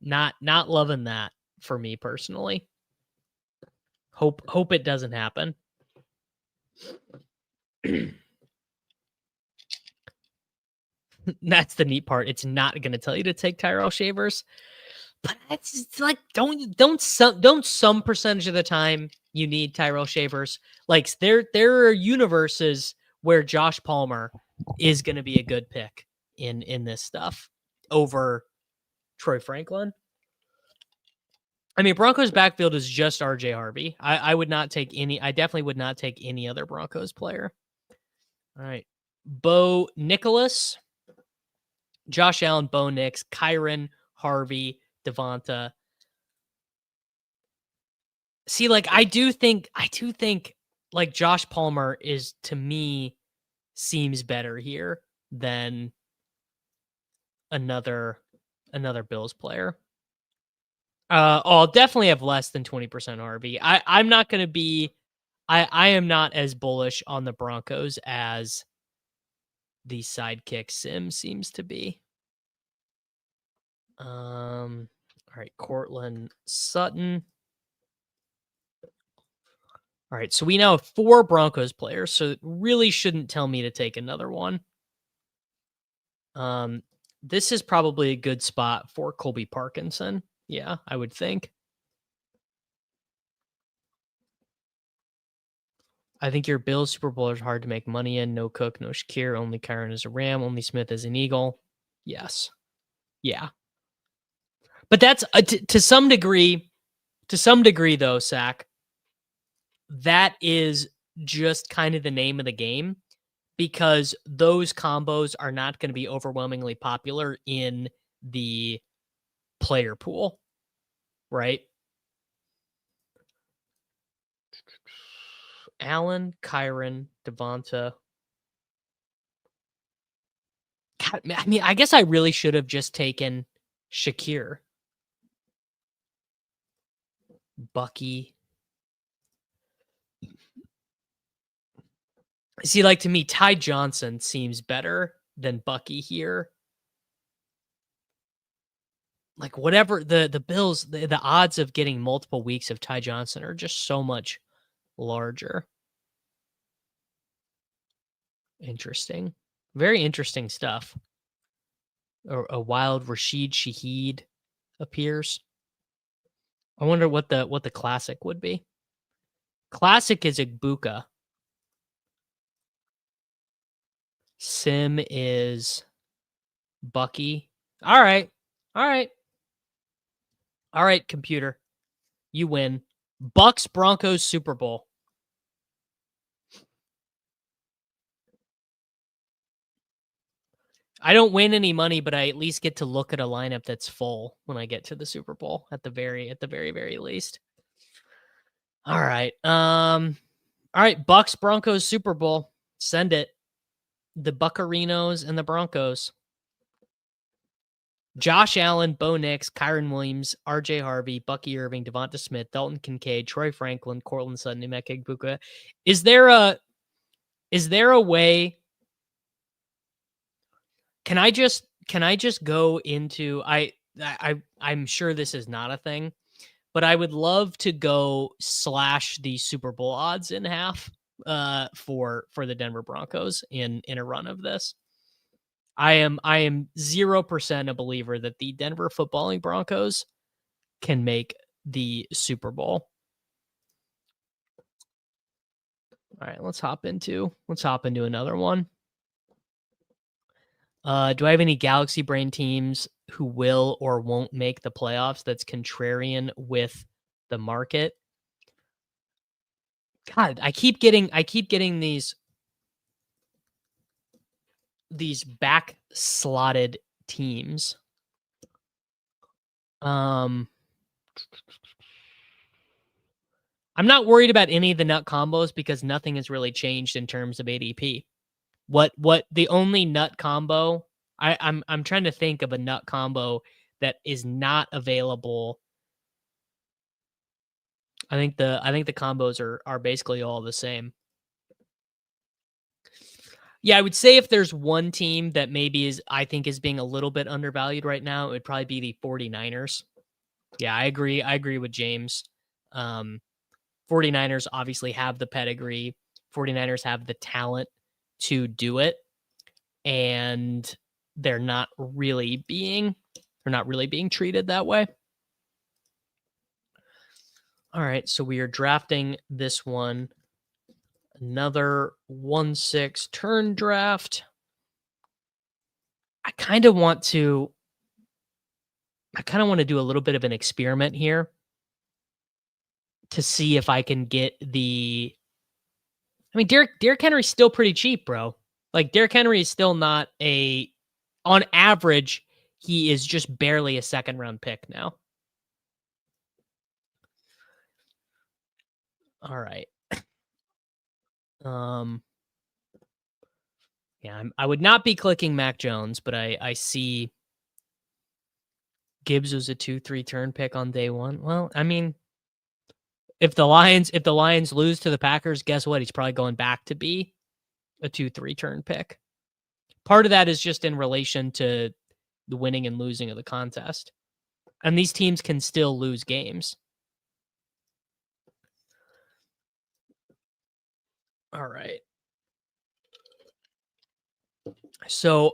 Not loving that for me personally. Hope it doesn't happen. That's the neat part. It's not going to tell you to take Tyrell Shavers, but it's like don't some percentage of the time you need Tyrell Shavers. Like there are universes where Josh Palmer is going to be a good pick in this stuff over Troy Franklin. I mean, Broncos backfield is just RJ Harvey. I would not take any. I definitely would not take any other Broncos player. All right, Bo Nicholas, Josh Allen, Bo Nix, Kyron Harvey, Devonta. See, like I do think like Josh Palmer is, to me, seems better here than another Bills player. I'll definitely have less than 20% Harvey. I'm not going to be. I am not as bullish on the Broncos as the sidekick sim seems to be. All right, Cortland Sutton. All right, so we now have 4 Broncos players, so it really shouldn't tell me to take another one. This is probably a good spot for Colby Parkinson. Yeah, I would think. I think your Bills Super Bowl is hard to make money in. No Cook, no Shakir. Only Kyron is a Ram. Only Smith is an Eagle. Yes. Yeah. But that's to some degree, though, Sack, that is just kind of the name of the game, because those combos are not going to be overwhelmingly popular in the player pool, right? Allen, Kyron, Devonta. God, I mean, I guess I really should have just taken Shakir. Bucky. See, like, to me, Ty Johnson seems better than Bucky here. Like, whatever the Bills, the odds of getting multiple weeks of Ty Johnson are just so much larger. Interesting. Very interesting stuff. A wild Rashid Shaheed appears. I wonder what the classic would be. Classic is Igbuka. Sim is Bucky. All right. All right. All right, computer. You win. Bucks Broncos Super Bowl. I don't win any money, but I at least get to look at a lineup that's full when I get to the Super Bowl at the very least. All right. All right, Bucks Broncos Super Bowl. Send it. The Buccarinos and the Broncos. Josh Allen, Bo Nix, Kyron Williams, RJ Harvey, Bucky Irving, Devonta Smith, Dalton Kincaid, Troy Franklin, Cortland Sutton, Emeka Egbuka. Is there a way? Can I just go into I'm sure this is not a thing, but I would love to go slash the Super Bowl odds in half for the Denver Broncos in a run of this. I am 0% a believer that the Denver footballing Broncos can make the Super Bowl. All right, let's hop into another one. Do I have any Galaxy Brain teams who will or won't make the playoffs that's contrarian with the market? God, I keep getting these back slotted teams. I'm not worried about any of the nut combos because nothing has really changed in terms of ADP. What the only nut combo I'm trying to think of a nut combo that is not available. I think the combos are basically all the same. Yeah, I would say if there's one team that maybe I think is being a little bit undervalued right now, it would probably be the 49ers. Yeah, I agree. I agree with James. 49ers obviously have the pedigree. 49ers have the talent to do it. And they're not really being treated that way. All right, so we are drafting this one. Another 1-6 turn draft. I kind of want to do a little bit of an experiment here to see if I can get Derrick Henry's still pretty cheap, bro. Like, Derrick Henry is still not on average, he is just barely a second round pick now. All right. Yeah, I would not be clicking Mac Jones, but I see Gibbs was a 2-3 turn pick on day one. Well, I mean, if the Lions lose to the Packers, guess what? He's probably going back to be a 2-3 turn pick. Part of that is just in relation to the winning and losing of the contest. And these teams can still lose games. All right. So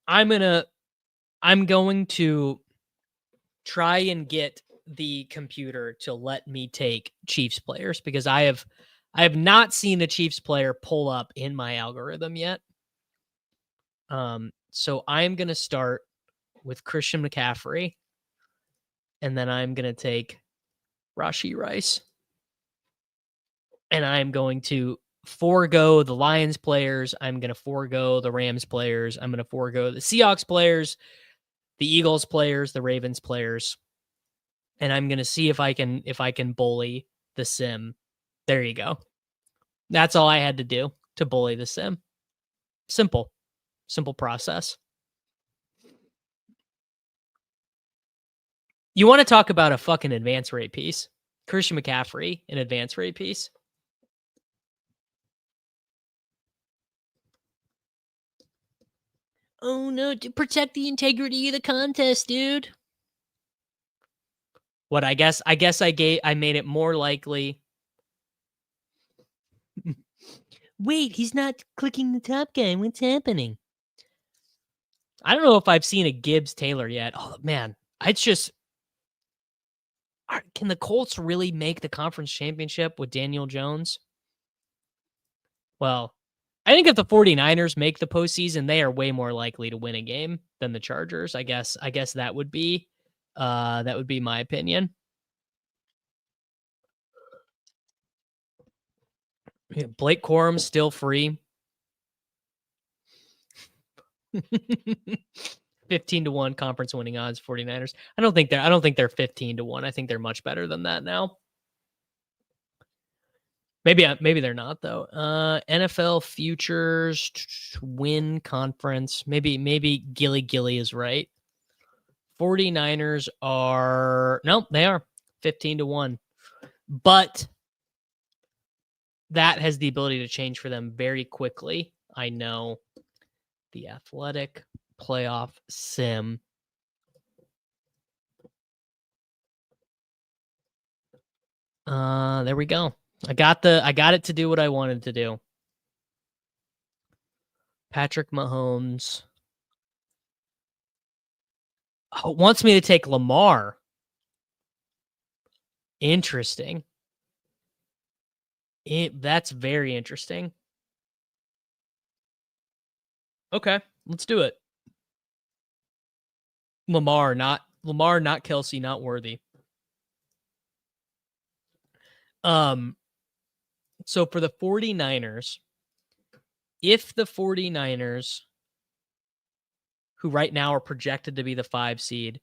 I'm going to try and get the computer to let me take Chiefs players because I have not seen a Chiefs player pull up in my algorithm yet. So I'm going to start with Christian McCaffrey, and then I'm going to take Rashee Rice. And I'm going to forego the Lions players. I'm going to forego the Rams players. I'm going to forego the Seahawks players, the Eagles players, the Ravens players. And I'm going to see if I can bully the sim. There you go. That's all I had to do to bully the sim. Simple process. You want to talk about a fucking advance rate piece? Christian McCaffrey, an advance rate piece. Oh no, to protect the integrity of the contest, dude. What I guess I made it more likely. Wait, he's not clicking the top guy. What's happening? I don't know if I've seen a Gibbs Taylor yet. Oh man, it's just can the Colts really make the conference championship with Daniel Jones? Well, I think if the 49ers make the postseason, they are way more likely to win a game than the Chargers. I guess that would be my opinion. Yeah, Blake Corum's still free. 15-1 conference winning odds, 49ers. I don't think they're 15-1. I think they're much better than that now. Maybe they're not though. NFL futures win conference. Maybe Gilly is right. 49ers are they are 15-1. But that has the ability to change for them very quickly. I know. The Athletic Playoff Sim. There we go. I got it to do what I wanted to do. Patrick Mahomes wants me to take Lamar. Interesting. That's very interesting. Okay, let's do it. Lamar, not Kelsey, not Worthy. So for the 49ers, if the 49ers, who right now are projected to be the 5 seed,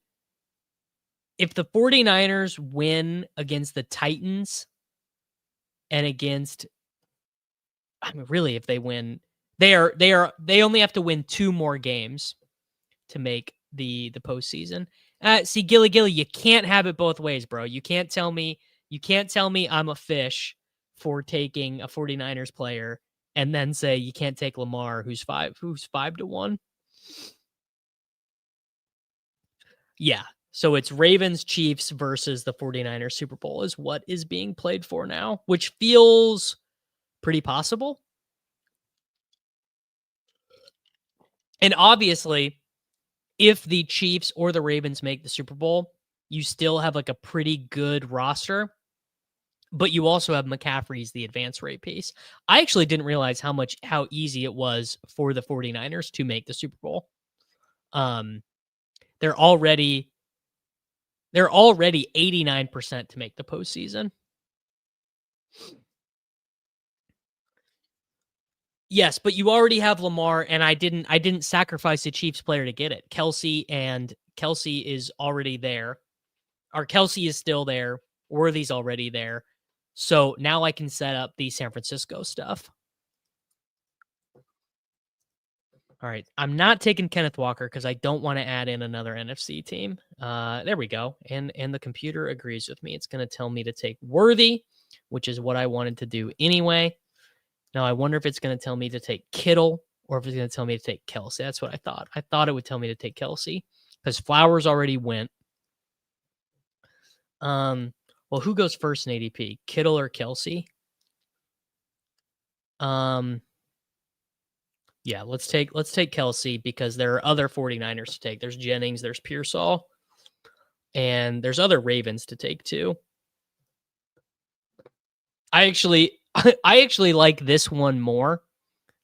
if the 49ers win against the Titans and against, I mean, really, if they win, they only have to win 2 more games to make the postseason. See, Gilly, you can't have it both ways, bro. You can't tell me I'm a fish for taking a 49ers player and then say you can't take Lamar, who's 5-1. Yeah. So it's Ravens Chiefs versus the 49ers Super Bowl is what is being played for now, which feels pretty possible. And obviously, if the Chiefs or the Ravens make the Super Bowl, you still have like a pretty good roster, but you also have McCaffrey's the advance rate piece. I actually didn't realize how easy it was for the 49ers to make the Super Bowl. They're already 89% to make the postseason. Yes, but you already have Lamar, and I didn't sacrifice a Chiefs player to get it. Kelsey is already there. Or Kelsey is still there. Worthy's already there. So now I can set up the San Francisco stuff. All right. I'm not taking Kenneth Walker because I don't want to add in another NFC team. There we go. And the computer agrees with me. It's going to tell me to take Worthy, which is what I wanted to do anyway. Now, I wonder if it's going to tell me to take Kittle or if it's going to tell me to take Kelsey. That's what I thought. I thought it would tell me to take Kelsey because Flowers already went. Well, who goes first in ADP? Kittle or Kelsey? Yeah, let's take Kelsey because there are other 49ers to take. There's Jennings, there's Pearsall, and there's other Ravens to take too. I actually like this one more,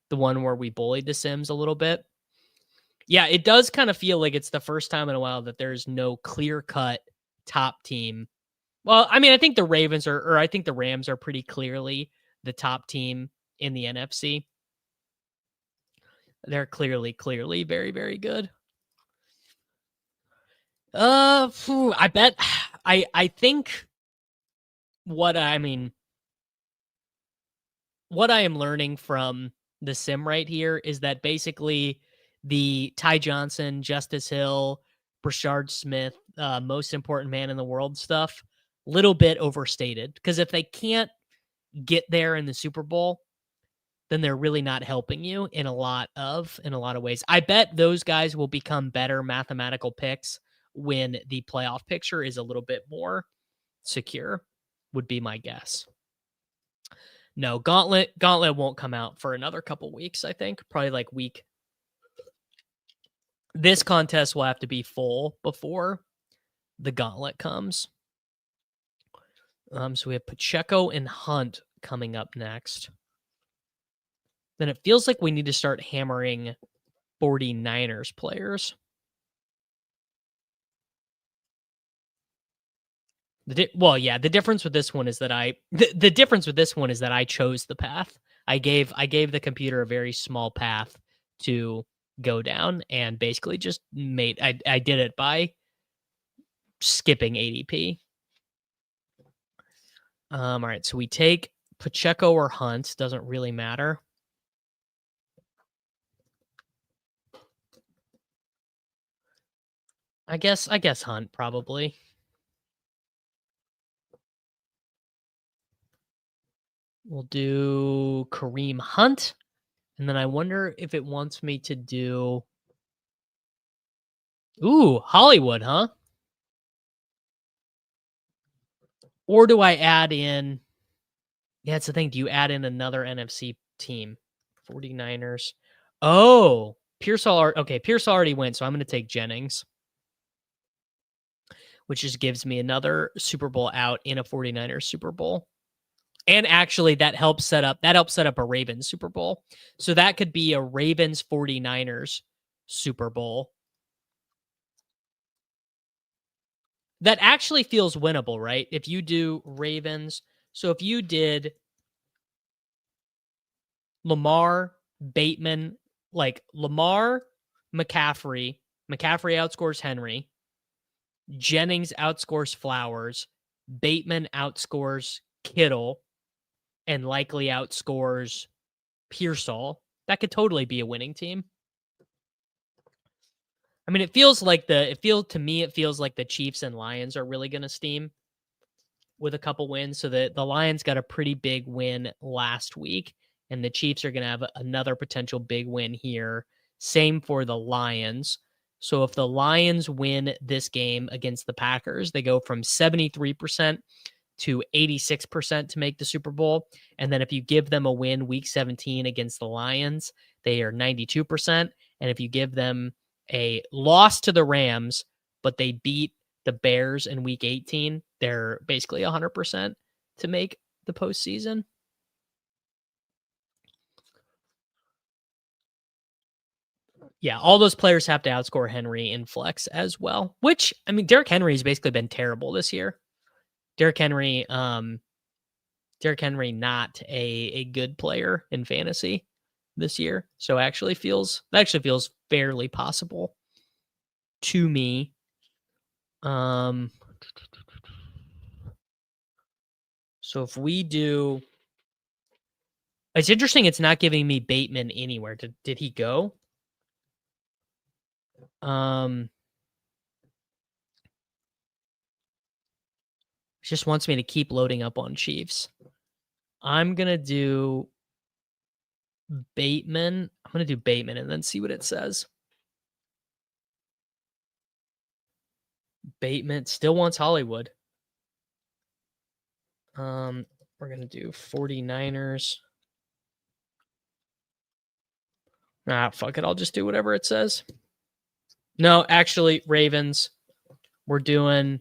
the one where we bullied the Sims a little bit. Yeah, it does kind of feel like it's the first time in a while that there's no clear-cut top team. Well, I mean, I think the Ravens or I think the Rams are pretty clearly the top team in the NFC. They're clearly very, very good. I bet I think what I am learning from the sim right here is that basically the Ty Johnson, Justice Hill, Brashard Smith, most important man in the world stuff, little bit overstated. Because if they can't get there in the Super Bowl, then they're really not helping you in a lot of ways. I bet those guys will become better mathematical picks when the playoff picture is a little bit more secure, would be my guess. No, Gauntlet won't come out for another couple weeks, I think. Probably like week. This contest will have to be full before the Gauntlet comes. So we have Pacheco and Hunt coming up next. Then it feels like we need to start hammering 49ers players. The difference with this one is that I chose the path. I gave the computer a very small path to go down and basically just I did it by skipping ADP. All right, so we take Pacheco or Hunt, doesn't really matter. I guess Hunt probably. We'll do Kareem Hunt, and then I wonder if it wants me to do Hollywood, huh? Or do I add in Yeah, it's the thing. Do you add in another NFC team? 49ers. Oh, Pierce already went, so I'm going to take Jennings, which just gives me another Super Bowl out in a 49ers Super Bowl. And actually that helps set up a Ravens Super Bowl. So that could be a Ravens 49ers Super Bowl. That actually feels winnable, right? If you do Ravens, so if you did Lamar, Bateman, like Lamar, McCaffrey outscores Henry, Jennings outscores Flowers, Bateman outscores Kittle, and likely outscores Pearsall. That could totally be a winning team. I mean, it feels like the Chiefs and Lions are really going to steam with a couple wins. So the Lions got a pretty big win last week, and the Chiefs are going to have another potential big win here. Same for the Lions. So if the Lions win this game against the Packers, they go from 73% to 86% to make the Super Bowl. And then if you give them a win week 17 against the Lions, they are 92%. And if you give them a loss to the Rams, but they beat the Bears in week 18, they're basically 100% to make the postseason. Yeah, all those players have to outscore Henry in flex as well, which, I mean, Derrick Henry has basically been terrible this year. Derrick Henry, not a good player in fantasy this year. So actually feels fairly possible to me. So if we do, it's interesting. It's not giving me Bateman anywhere. Did he go? Just wants me to keep loading up on Chiefs. I'm gonna do Bateman. I'm gonna do Bateman and then see what it says. Bateman still wants Hollywood. We're gonna do 49ers. Fuck it. I'll just do whatever it says. No, actually, Ravens. We're doing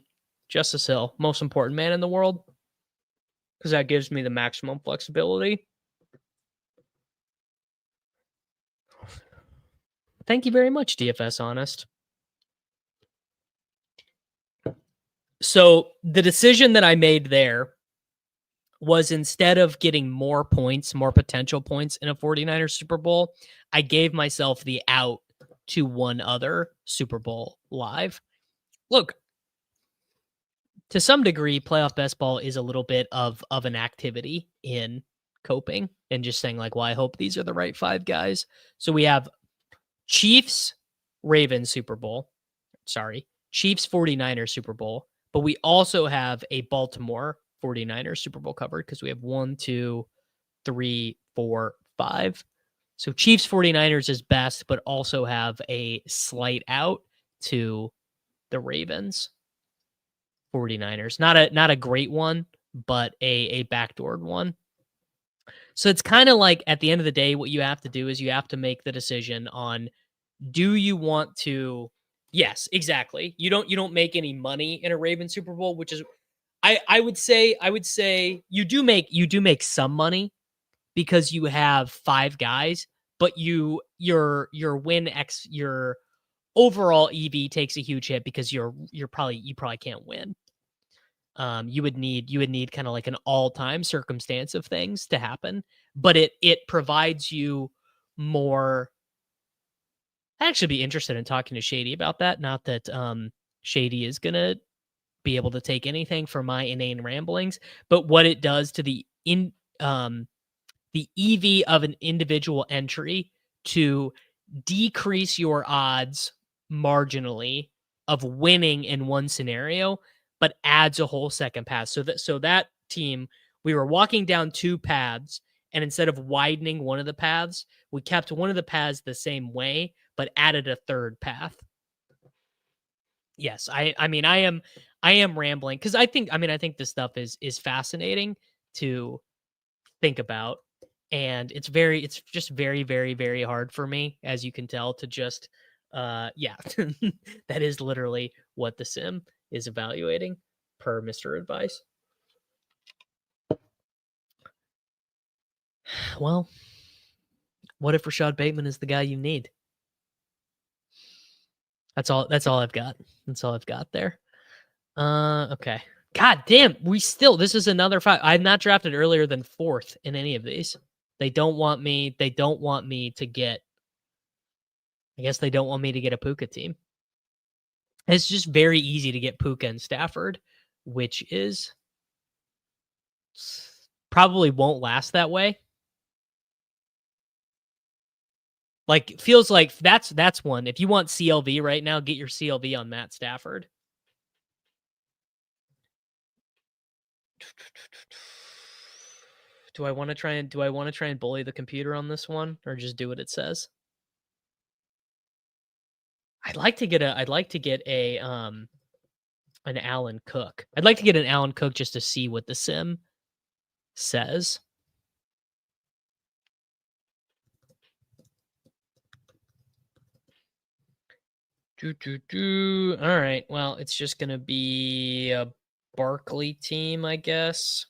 Justice Hill, most important man in the world, because that gives me the maximum flexibility. Thank you very much, DFS Honest. So the decision that I made there was, instead of getting more potential points in a 49ers Super Bowl, I gave myself the out to one other Super Bowl live. Look, to some degree, playoff best ball is a little bit of an activity in coping and just saying, like, well, I hope these are the right 5 guys. So we have Chiefs, Ravens Super Bowl. Sorry, Chiefs 49ers Super Bowl. But we also have a Baltimore 49ers Super Bowl covered, because we have 1, 2, 3, 4, 5. So Chiefs 49ers is best, but also have a slight out to the Ravens 49ers. Not a great one, but a backdoored one. So it's kind of like, at the end of the day, what you have to do is you have to make the decision on, do you want to, yes, exactly. You don't make any money in a Ravens Super Bowl, which is, I would say you do make some money, because you have 5 guys, but your overall EV takes a huge hit, because you probably can't win. You would need kind of like an all-time circumstance of things to happen, but it provides you more I'd actually be interested in talking to Shady about that. Not that Shady is gonna be able to take anything from my inane ramblings, but what it does to um the EV of an individual entry to decrease your odds marginally of winning in one scenario, but adds a whole second path. So that team, we were walking down two paths, and instead of widening one of the paths, we kept one of the paths the same way, but added a third path. Yes, I am rambling because I think this stuff is fascinating to think about, and it's just very, very, very hard for me, as you can tell, to just yeah. That is literally what the sim is evaluating per Mr. Advice. Well, what if Rashad Bateman is the guy you need? That's all I've got. That's all I've got there. Okay. God damn, this is another five. I'm not drafted earlier than fourth in any of these. They don't want me to get, I guess they don't want me to get a Puka team. It's just very easy to get Puka and Stafford, which is probably won't last that way. Like, feels like that's one. If you want CLV right now, get your CLV on Matt Stafford. Do I want to try and bully the computer on this one, or just do what it says? I'd like to get a an Allen Cook. I'd like to get an Allen Cook just to see what the sim says. All right. Well, it's just gonna be a Barkley team, I guess.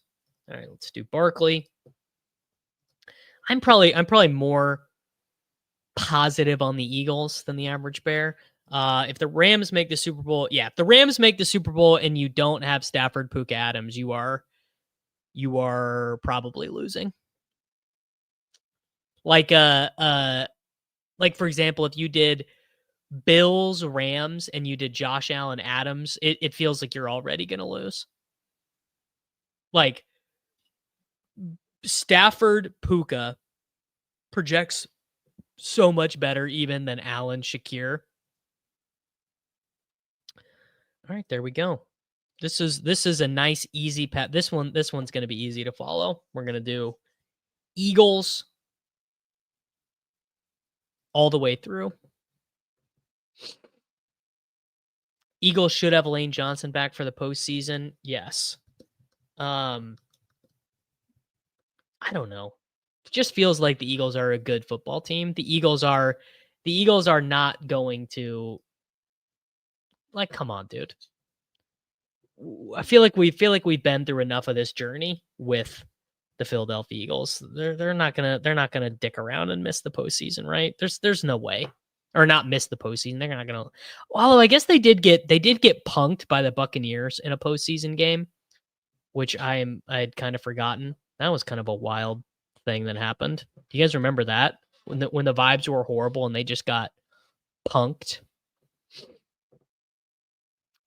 All right, let's do Barkley. I'm probably more positive on the Eagles than the average bear. If the Rams make the Super Bowl, yeah, if the Rams make the Super Bowl and you don't have Stafford, Puka, Adams, you are probably losing. Like like for example, if you did Bills, Rams, and you did Josh Allen, Adams, it feels like you're already gonna lose. Like Stafford, Puka projects so much better even than Allen, Shakir. All right, there we go. This is a nice easy path. This one's going to be easy to follow. We're going to do Eagles all the way through. Eagles should have Lane Johnson back for the postseason. Yes. I don't know. It just feels like the Eagles are a good football team. The Eagles are not going to, like, come on, dude. I feel like we've been through enough of this journey with the Philadelphia Eagles. They're not gonna dick around and miss the postseason, right? There's no way. Or not miss the postseason. They're not gonna, although I guess they did get punked by the Buccaneers in a postseason game, which I'd kind of forgotten. That was kind of a wild thing that happened. Do you guys remember that? When the vibes were horrible and they just got punked?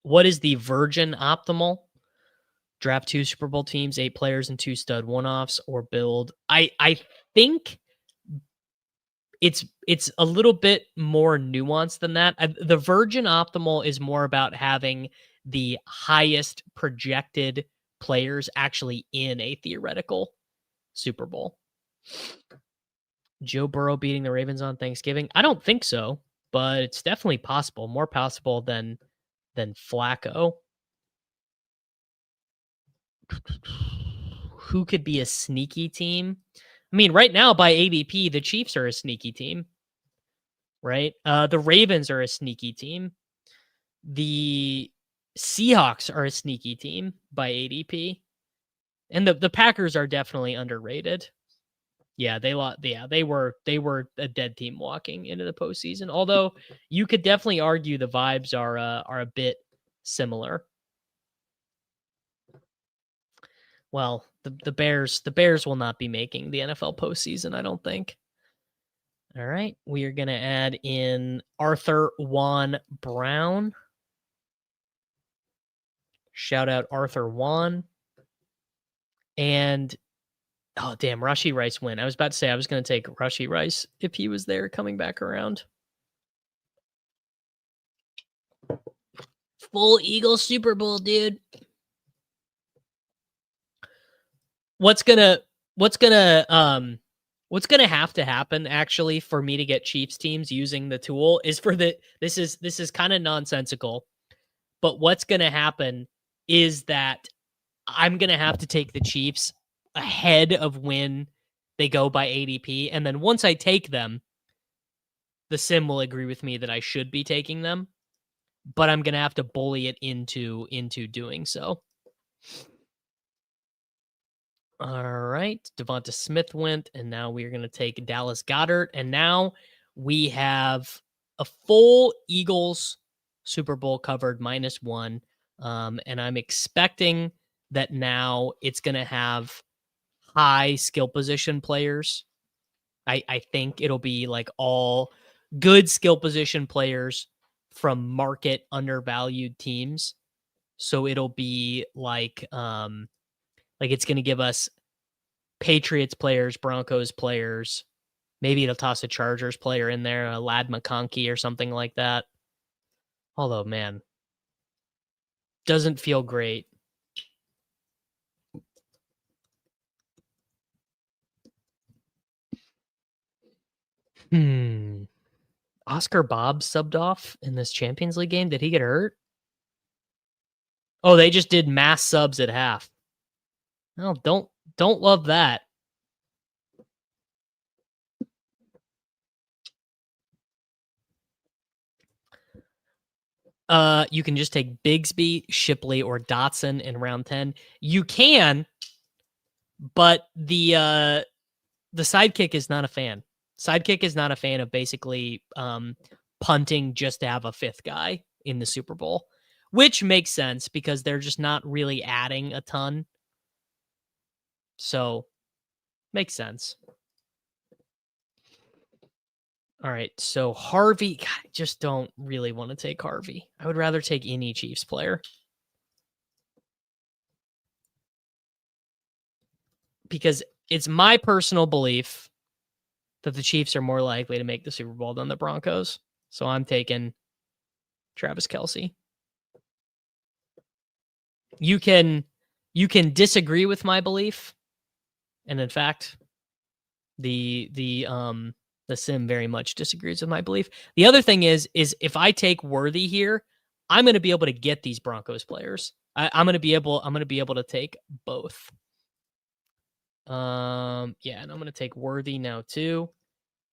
What is the Virgin optimal? Draft 2 Super Bowl teams, 8 players and 2 stud one-offs, or build. I think it's a little bit more nuanced than that. The Virgin optimal is more about having the highest projected players actually in a theoretical Super Bowl. Joe Burrow beating the Ravens on Thanksgiving? I don't think so, but it's definitely possible. More possible than Flacco. Who could be a sneaky team? I mean, right now by ADP, the Chiefs are a sneaky team, right? The Ravens are a sneaky team. The Seahawks are a sneaky team by ADP, and the Packers are definitely underrated. Yeah, they were a dead team walking into the postseason. Although you could definitely argue the vibes are a bit similar. Well, the Bears will not be making the NFL postseason, I don't think. All right. We are going to add in Arthur Juan Brown. Shout out Arthur Juan. And, oh, damn, Rashee Rice win. I was about to say I was going to take Rashee Rice if he was there coming back around. Full Eagles Super Bowl, dude. What's gonna have to happen actually for me to get Chiefs teams using the tool is for this is kind of nonsensical, but what's gonna happen is that I'm gonna have to take the Chiefs ahead of when they go by ADP, and then once I take them, the sim will agree with me that I should be taking them, but I'm gonna have to bully it into doing so. All right. Devonta Smith went, and now we are going to take Dallas Goedert. And now we have a full Eagles Super Bowl covered -1. And I'm expecting that now it's going to have high skill position players. I think it'll be like all good skill position players from market undervalued teams. So it'll be like it's going to give us Patriots players, Broncos players. Maybe it'll toss a Chargers player in there, a Lad McConkey or something like that. Although, man, doesn't feel great. Oscar Bob subbed off in this Champions League game. Did he get hurt? Oh, they just did mass subs at half. No, don't love that. You can just take Bigsby, Shipley, or Dotson in round 10. You can, but the sidekick is not a fan. Sidekick is not a fan of basically punting just to have a fifth guy in the Super Bowl, which makes sense because they're just not really adding a ton. So makes sense. All right. So Harvey, God, I just don't really want to take Harvey. I would rather take any Chiefs player. Because it's my personal belief that the Chiefs are more likely to make the Super Bowl than the Broncos. So I'm taking Travis Kelce. You can disagree with my belief, and in fact, the sim very much disagrees with my belief. The other thing is if I take Worthy here, I'm going to be able to get these Broncos players. I'm going to be able to take both. Yeah, and I'm going to take Worthy now too.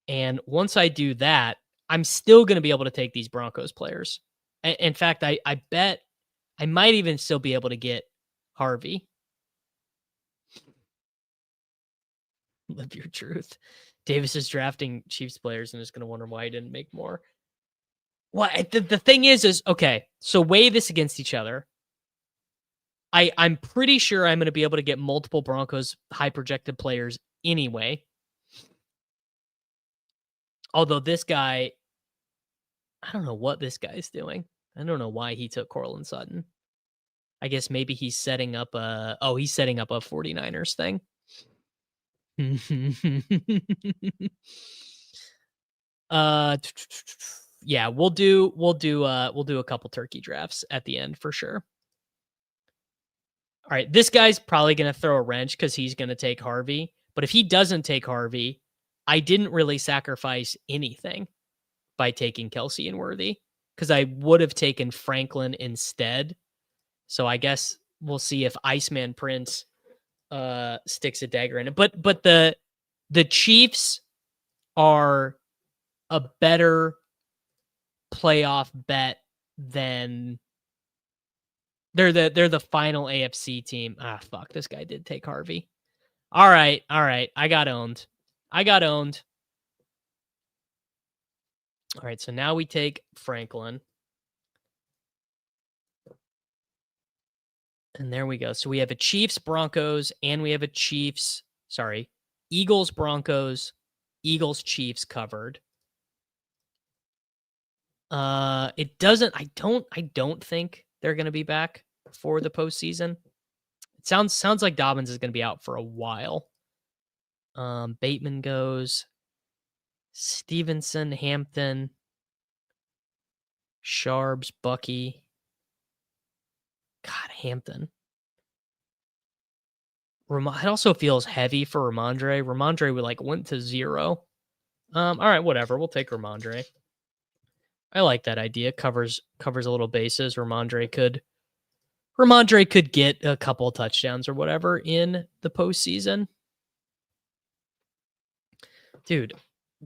And once I do that, I'm still going to be able to take these Broncos players. In fact, I bet I might even still be able to get Harvey. Live your truth. Davis is drafting Chiefs players and is going to wonder why he didn't make more. Well, the thing is okay, so weigh this against each other. I'm pretty sure I'm going to be able to get multiple Broncos high projected players anyway. Although this guy, I don't know what this guy's doing. I don't know why he took Courtland Sutton. I guess maybe he's setting up a 49ers thing. Yeah, we'll do a couple turkey drafts at the end for sure. All right, this guy's probably going to throw a wrench because he's going to take Harvey. But if he doesn't take Harvey, I didn't really sacrifice anything by taking Kelce and Worthy because I would have taken Franklin instead. So I guess we'll see if Iceman Prince sticks a dagger in it. But the Chiefs are a better playoff bet than they're the final AFC team. Ah, fuck. This guy did take Harvey. All right. I got owned. All right. So now we take Franklin. And there we go. So we have a Chiefs Broncos and we have a Eagles Broncos Eagles Chiefs covered. It doesn't. I don't think they're going to be back for the postseason. It sounds like Dobbins is going to be out for a while. Bateman goes. Stevenson, Hampton, Sharbs, Bucky. God, Hampton. It also feels heavy for Ramondre. Ramondre would went to 0. All right, whatever. We'll take Ramondre. I like that idea. Covers a little bases. Ramondre could get a couple touchdowns or whatever in the postseason. Dude,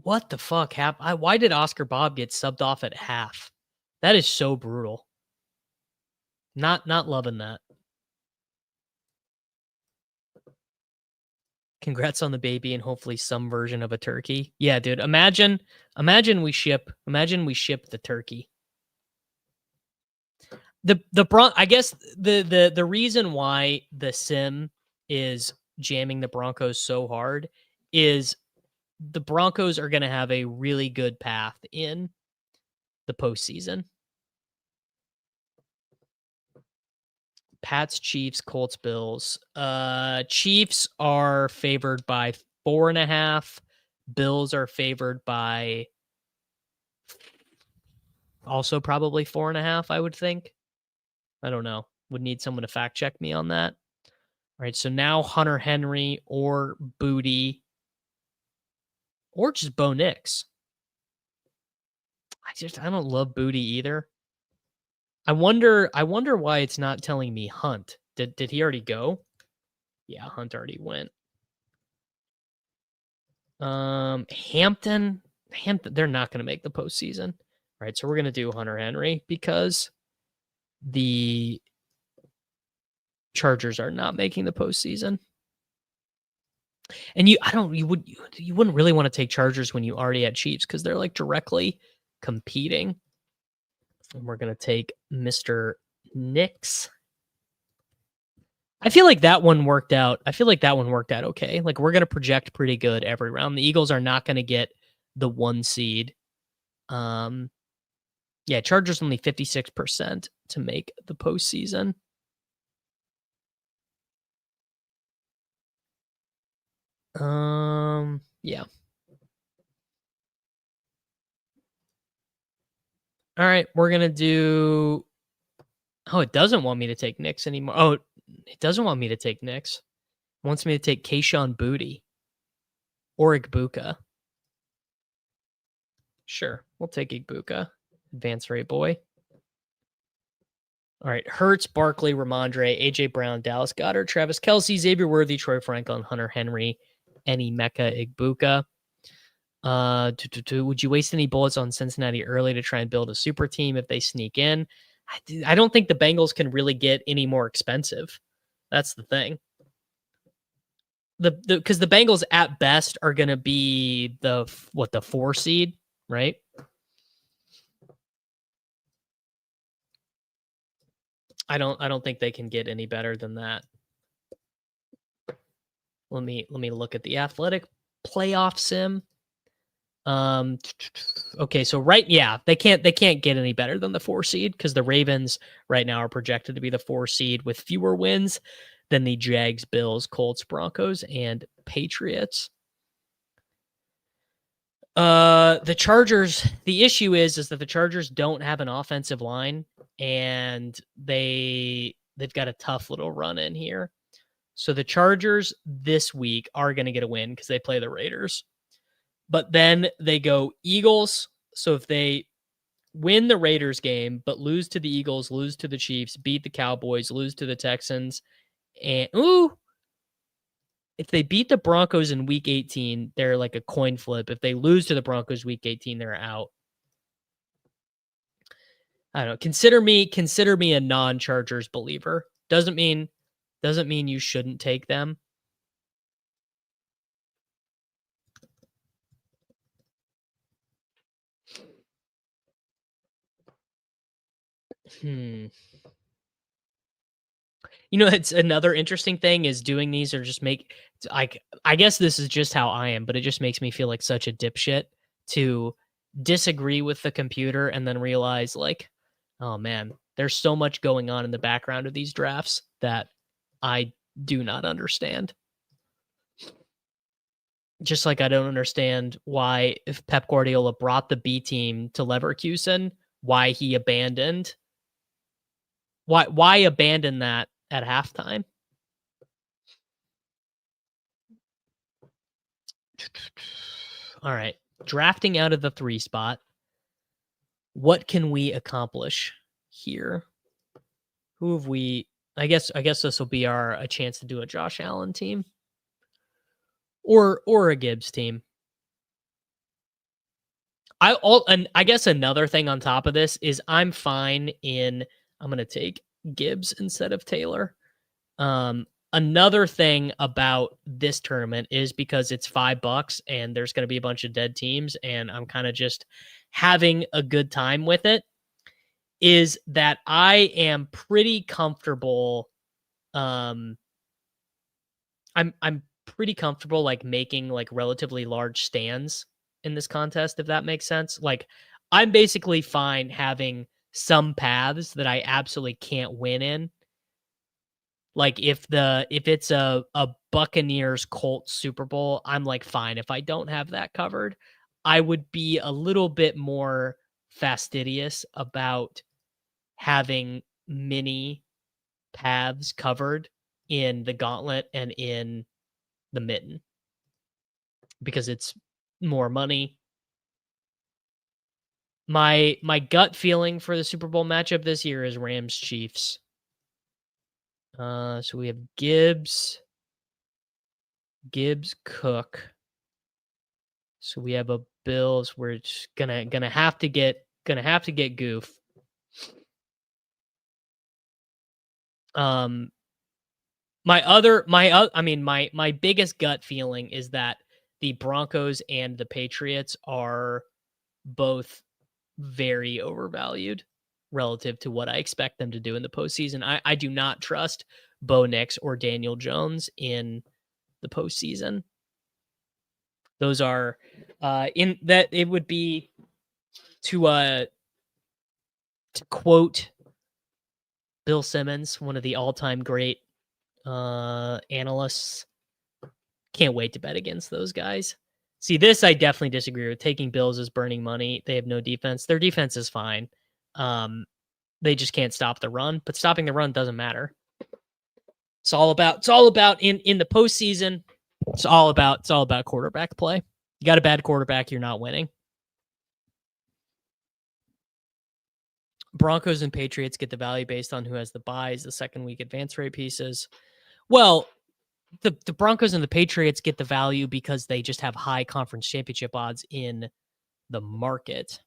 what the fuck happened? Why did Oscar Bob get subbed off at half? That is so brutal. Not loving that. Congrats on the baby and hopefully some version of a turkey. Yeah, dude. Imagine we ship the turkey. I guess the reason why the sim is jamming the Broncos so hard is the Broncos are going to have a really good path in the postseason. Pats, Chiefs, Colts, Bills. Chiefs are favored by 4.5. Bills are favored by also probably 4.5, I would think. I don't know. Would need someone to fact check me on that. All right, so now Hunter Henry or Booty or just Bo Nix. I don't love Booty either. I wonder why it's not telling me Hunt. Did he already go? Yeah, Hunt already went. Hampton, they're not going to make the postseason. All right, so we're going to do Hunter Henry because the Chargers are not making the postseason. And you wouldn't really want to take Chargers when you already had Chiefs because they're directly competing. And we're going to take Mr. Nix. I feel like that one worked out. Okay. We're going to project pretty good every round. The Eagles are not going to get the 1 seed. Yeah, Chargers only 56% to make the postseason. Yeah. All right, we're going to do Oh, it doesn't want me to take Knicks anymore. Oh, it doesn't want me to take Knicks. It wants me to take Kayshawn Booty or Igbuka. Sure, we'll take Igbuka. Advance rate boy. All right, Hurts, Barkley, Ramondre, AJ Brown, Dallas Goedert, Travis Kelce, Xavier Worthy, Troy Franklin, Hunter Henry, Any Mecca, Igbuka. Would you waste any bullets on Cincinnati early to try and build a super team if they sneak in? I don't think the Bengals can really get any more expensive. That's the thing. Because the Bengals at best are going to be the 4 seed, right? I don't think they can get any better than that. Let me look at the athletic playoff sim. Okay, so they can't get any better than the 4 seed because the Ravens right now are projected to be the 4 seed with fewer wins than the Jags, Bills, Colts, Broncos, and Patriots. The Chargers, the issue is that the Chargers don't have an offensive line and they've got a tough little run in here. So the Chargers this week are going to get a win because they play the Raiders. But then they go Eagles. So if they win the Raiders game, but lose to the Eagles, lose to the Chiefs, beat the Cowboys, lose to the Texans, and if they beat the Broncos in week 18, they're like a coin flip. If they lose to the Broncos week 18, they're out. I don't know. Consider me a non-Chargers believer. Doesn't mean you shouldn't take them. It's another interesting thing is doing these or just like I guess this is just how I am, but it just makes me feel like such a dipshit to disagree with the computer and then realize like, oh man, there's so much going on in the background of these drafts that I do not understand. Just like I don't understand why if Pep Guardiola brought the B team to Leverkusen, why he abandoned why abandon that at halftime? All right. Drafting out of the 3 spot. What can we accomplish here? Who have we I guess this will be our a chance to do a Josh Allen team or a Gibbs team. And I guess another thing on top of this is I'm fine in I'm going to take Gibbs instead of Taylor. Another thing about this tournament is because it's $5 and there's going to be a bunch of dead teams and I'm kind of just having a good time with it is that I am pretty comfortable. Um, I'm pretty comfortable like making like relatively large stands in this contest, if that makes sense. Like I'm basically fine having some paths that I absolutely can't win in. Like if it's a Buccaneers Colts Super Bowl, I'm like fine if I don't have that covered. I would be a little bit more fastidious about having many paths covered in the gauntlet and in the mitten because it's more money. My gut feeling for the Super Bowl matchup this year is Rams Chiefs. So we have Gibbs Cook. So we have a Bills. We're just gonna have to get Goof. Um, my biggest gut feeling is that the Broncos and the Patriots are both very overvalued relative to what I expect them to do in the postseason. I do not trust Bo Nix or Daniel Jones in the postseason. Those are in that it would be to quote Bill Simmons, one of the all-time great analysts. Can't wait to bet against those guys. See, this I definitely disagree with. Taking Bills is burning money. They have no defense. Their defense is fine. They just can't stop the run, but stopping the run doesn't matter. It's all about in the postseason. It's all about quarterback play. You got a bad quarterback, you're not winning. Broncos and Patriots get the value based on who has the buys, the second week advance rate pieces. Well, the Broncos and the Patriots get the value because they just have high conference championship odds in the market.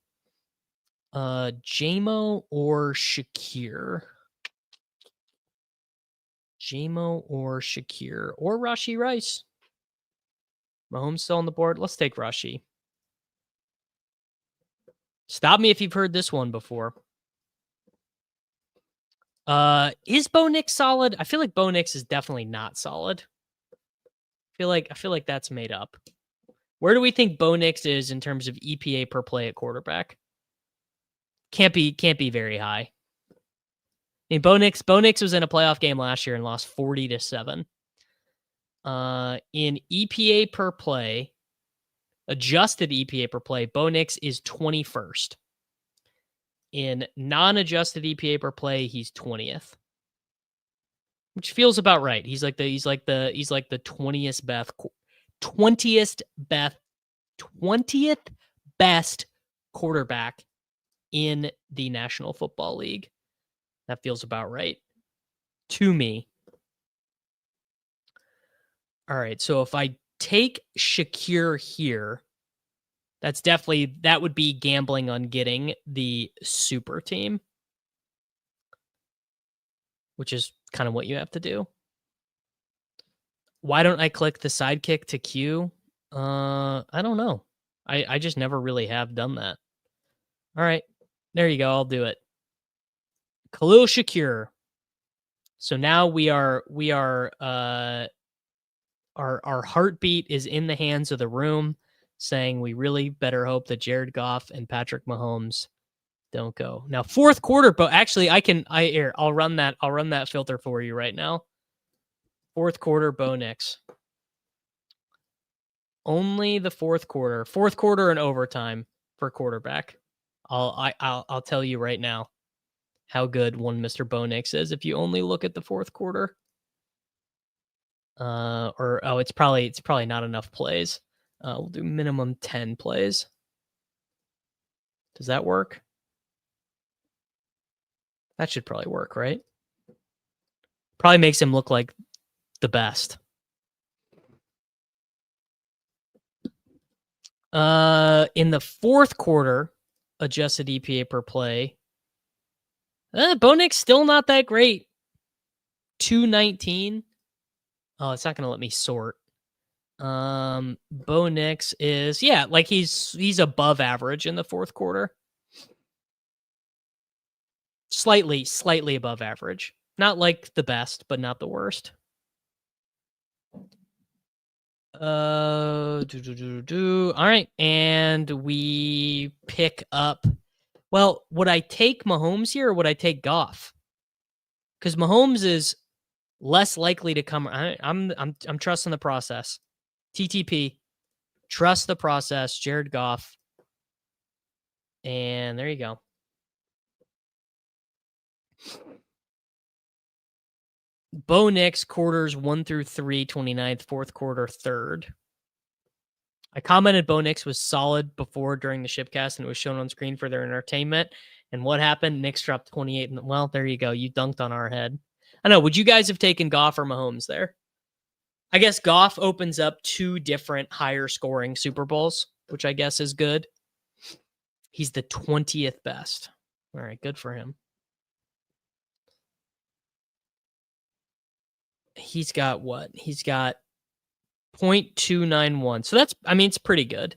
JMO or Shakir? JMO or Shakir or Rashee Rice? Mahomes still on the board. Let's take Rashee. Stop me if you've heard this one before. Is Bo Nix solid? I feel like Bo Nix is definitely not solid. I feel like that's made up. Where do we think Bo Nix is in terms of EPA per play at quarterback? Can't be very high. I mean, Bo Nix was in a playoff game last year and lost 40-7. In EPA per play, adjusted EPA per play, Bo Nix is 21st. In non-adjusted EPA per play, he's 20th. Which feels about right. He's like the 20th best quarterback in the National Football League. That feels about right to me. All right, so if I take Shakir here, that would be gambling on getting the super team, which is kind of what you have to do. Why don't I click the sidekick to Q? I don't know. I just never really have done that. All right, there you go. I'll do it. Khalil Shakir. So now our heartbeat is in the hands of the room, saying we really better hope that Jared Goff and Patrick Mahomes don't go. Now, fourth quarter, but actually I'll run that filter for you right now. Fourth quarter Bo Nix. Only the fourth quarter and overtime for quarterback. I'll tell you right now how good one Mr. Bo Nix is if you only look at the fourth quarter. It's probably not enough plays. We'll do minimum 10 plays. Does that work? That should probably work, right? Probably makes him look like the best. In the fourth quarter, adjusted EPA per play. Bo Nix still not that great. 219. Oh, it's not gonna let me sort. Bo Nix is like he's above average in the fourth quarter. Slightly above average. Not like the best, but not the worst. All right, and we pick up. Well, would I take Mahomes here or would I take Goff? Because Mahomes is less likely to come. I'm trusting the process. TTP, trust the process. Jared Goff, and there you go. Bo Nix, quarters 1 through 3, 29th, fourth quarter, third. I commented Bo Nix was solid before during the shipcast and it was shown on screen for their entertainment. And what happened? Nix dropped 28. And well, there you go. You dunked on our head. I know. Would you guys have taken Goff or Mahomes there? I guess Goff opens up 2 different higher scoring Super Bowls, which I guess is good. He's the 20th best. All right. Good for him. He's got what? He's got 0.291. So it's pretty good.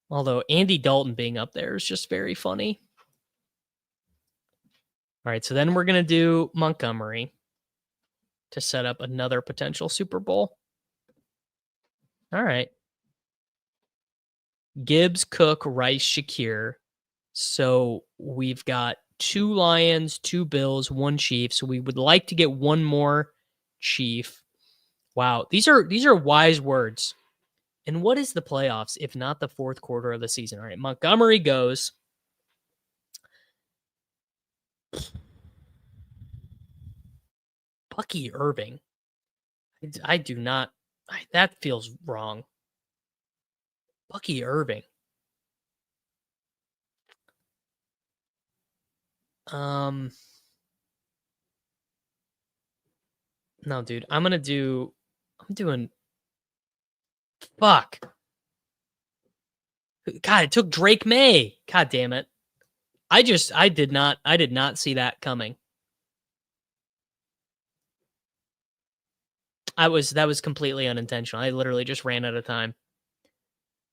Although Andy Dalton being up there is just very funny. All right, so then we're going to do Montgomery to set up another potential Super Bowl. All right. Gibbs, Cook, Rice, Shakir. So we've got 2 Lions, 2 Bills, 1 Chief. So we would like to get 1 more Chief. Wow, these are wise words. And what is the playoffs if not the fourth quarter of the season? All right, Montgomery goes. Bucky Irving. I do not. That feels wrong. Bucky Irving. No, dude. I'm doing. Fuck. God, it took Drake May. God damn it. I did not see that coming. That was completely unintentional. I literally just ran out of time.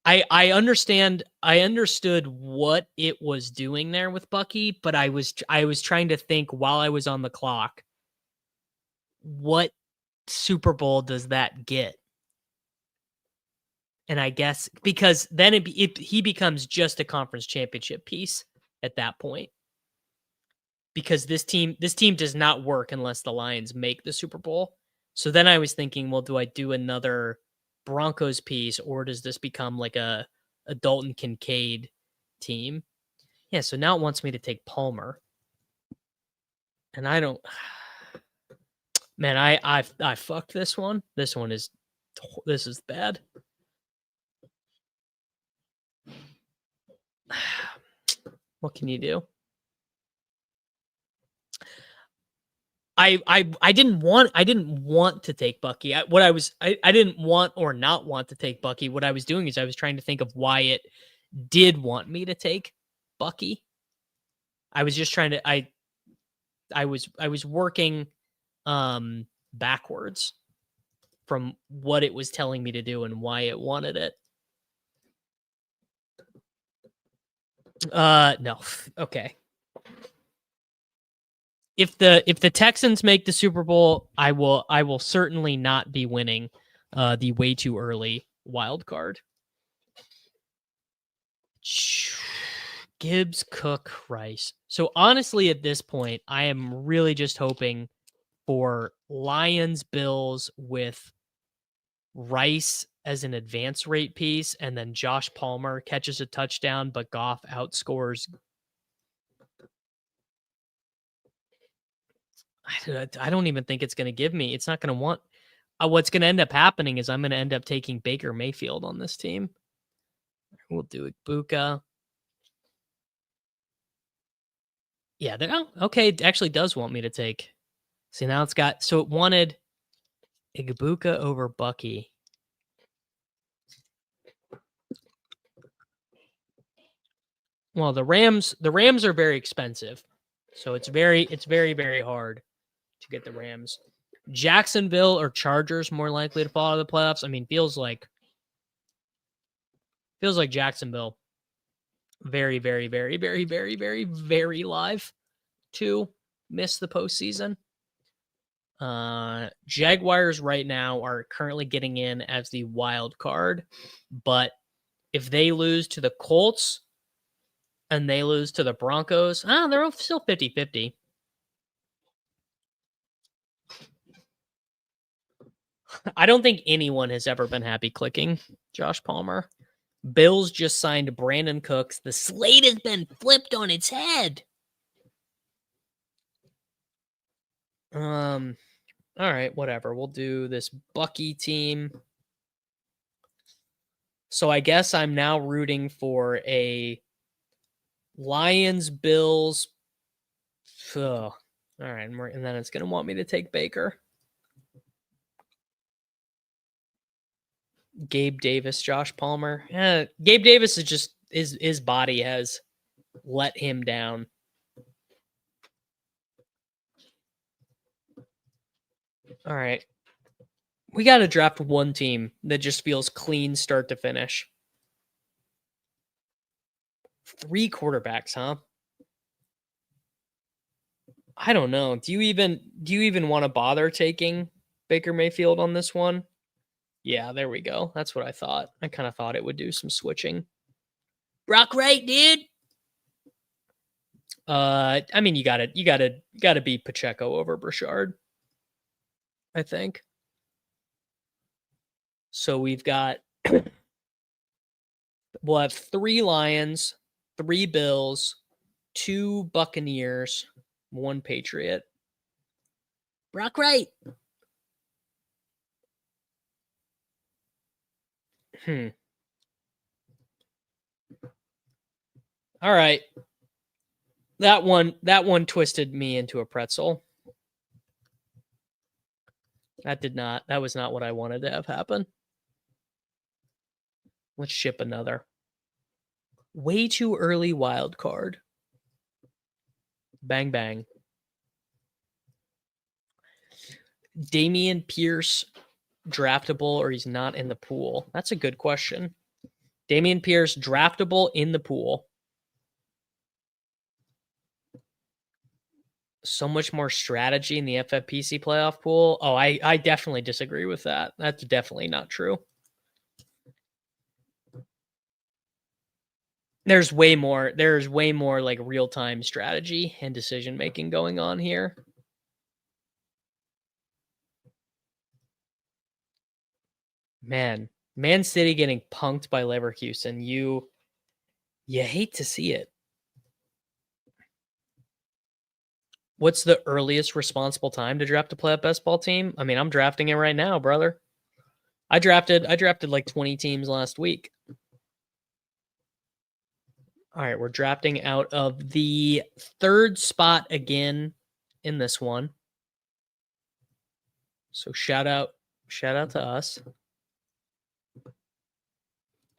I understood what it was doing there with Bucky, but I was trying to think while I was on the clock, what Super Bowl does that get? And I guess because then he becomes just a conference championship piece at that point. Because this team does not work unless the Lions make the Super Bowl. So then I was thinking, well, do I do another Broncos piece or does this become like a Dalton Kincaid team? Yeah, so now it wants me to take Palmer. And I don't man, I fucked this one. This is bad. What can you do? I didn't want to take Bucky. I didn't want or not want to take Bucky. What I was doing is I was trying to think of why it did want me to take Bucky. I was just trying to I was working backwards from what it was telling me to do and why it wanted it. No. Okay. if the Texans make the Super Bowl, I will certainly not be winning the way too early wild card. Gibbs, Cook, Rice. So honestly, at this point, I am really just hoping for Lions, Bills with Rice as an advance rate piece, and then Josh Palmer catches a touchdown, but Goff outscores. I don't even think it's going to give me. It's not going to want. What's going to end up happening is I'm going to end up taking Baker Mayfield on this team. We'll do Igbuka. Yeah, okay. It actually does want me to take. See, now it's got. So it wanted Igbuka over Bucky. Well, the Rams are very expensive. So it's very, very hard to get the Rams. Jacksonville or Chargers more likely to fall out of the playoffs. I mean, feels like Jacksonville very, very, very, very, very, very, very live to miss the postseason. Jaguars right now are currently getting in as the wild card, but if they lose to the Colts and they lose to the Broncos, they're still 50-50. I don't think anyone has ever been happy clicking Josh Palmer. Bills just signed Brandon Cooks. The slate has been flipped on its head. All right, whatever. We'll do this Bucky team. So I guess I'm now rooting for a Lions, Bills. All right, and then it's going to want me to take Baker. Gabe Davis, Josh Palmer. Gabe Davis is just his body has let him down. All right. We got to draft one team that just feels clean start to finish. 3 quarterbacks, huh? I don't know. Do you even want to bother taking Baker Mayfield on this one? Yeah, there we go. That's what I thought. I kind of thought it would do some switching. Brock Wright, dude. I mean, you gotta beat Pacheco over Brashard, I think. So we've got we'll have 3 Lions, 3 Bills, 2 Buccaneers, 1 Patriot. Brock Wright. All right. That one twisted me into a pretzel. That was not what I wanted to have happen. Let's ship another. Way too early wild card. Bang, bang. Damian Pierce draftable or he's not in the pool? That's a good question. Damian Pierce draftable in the pool. So much more strategy in the FFPC playoff pool. Oh, I definitely disagree with that. That's definitely not true. There's way more like real-time strategy and decision making going on here. Man City getting punked by Leverkusen. You hate to see it. What's the earliest responsible time to draft a playoff best ball team? I mean, I'm drafting it right now, brother. I drafted like 20 teams last week. All right, we're drafting out of the 3rd spot again in this one. So shout out to us.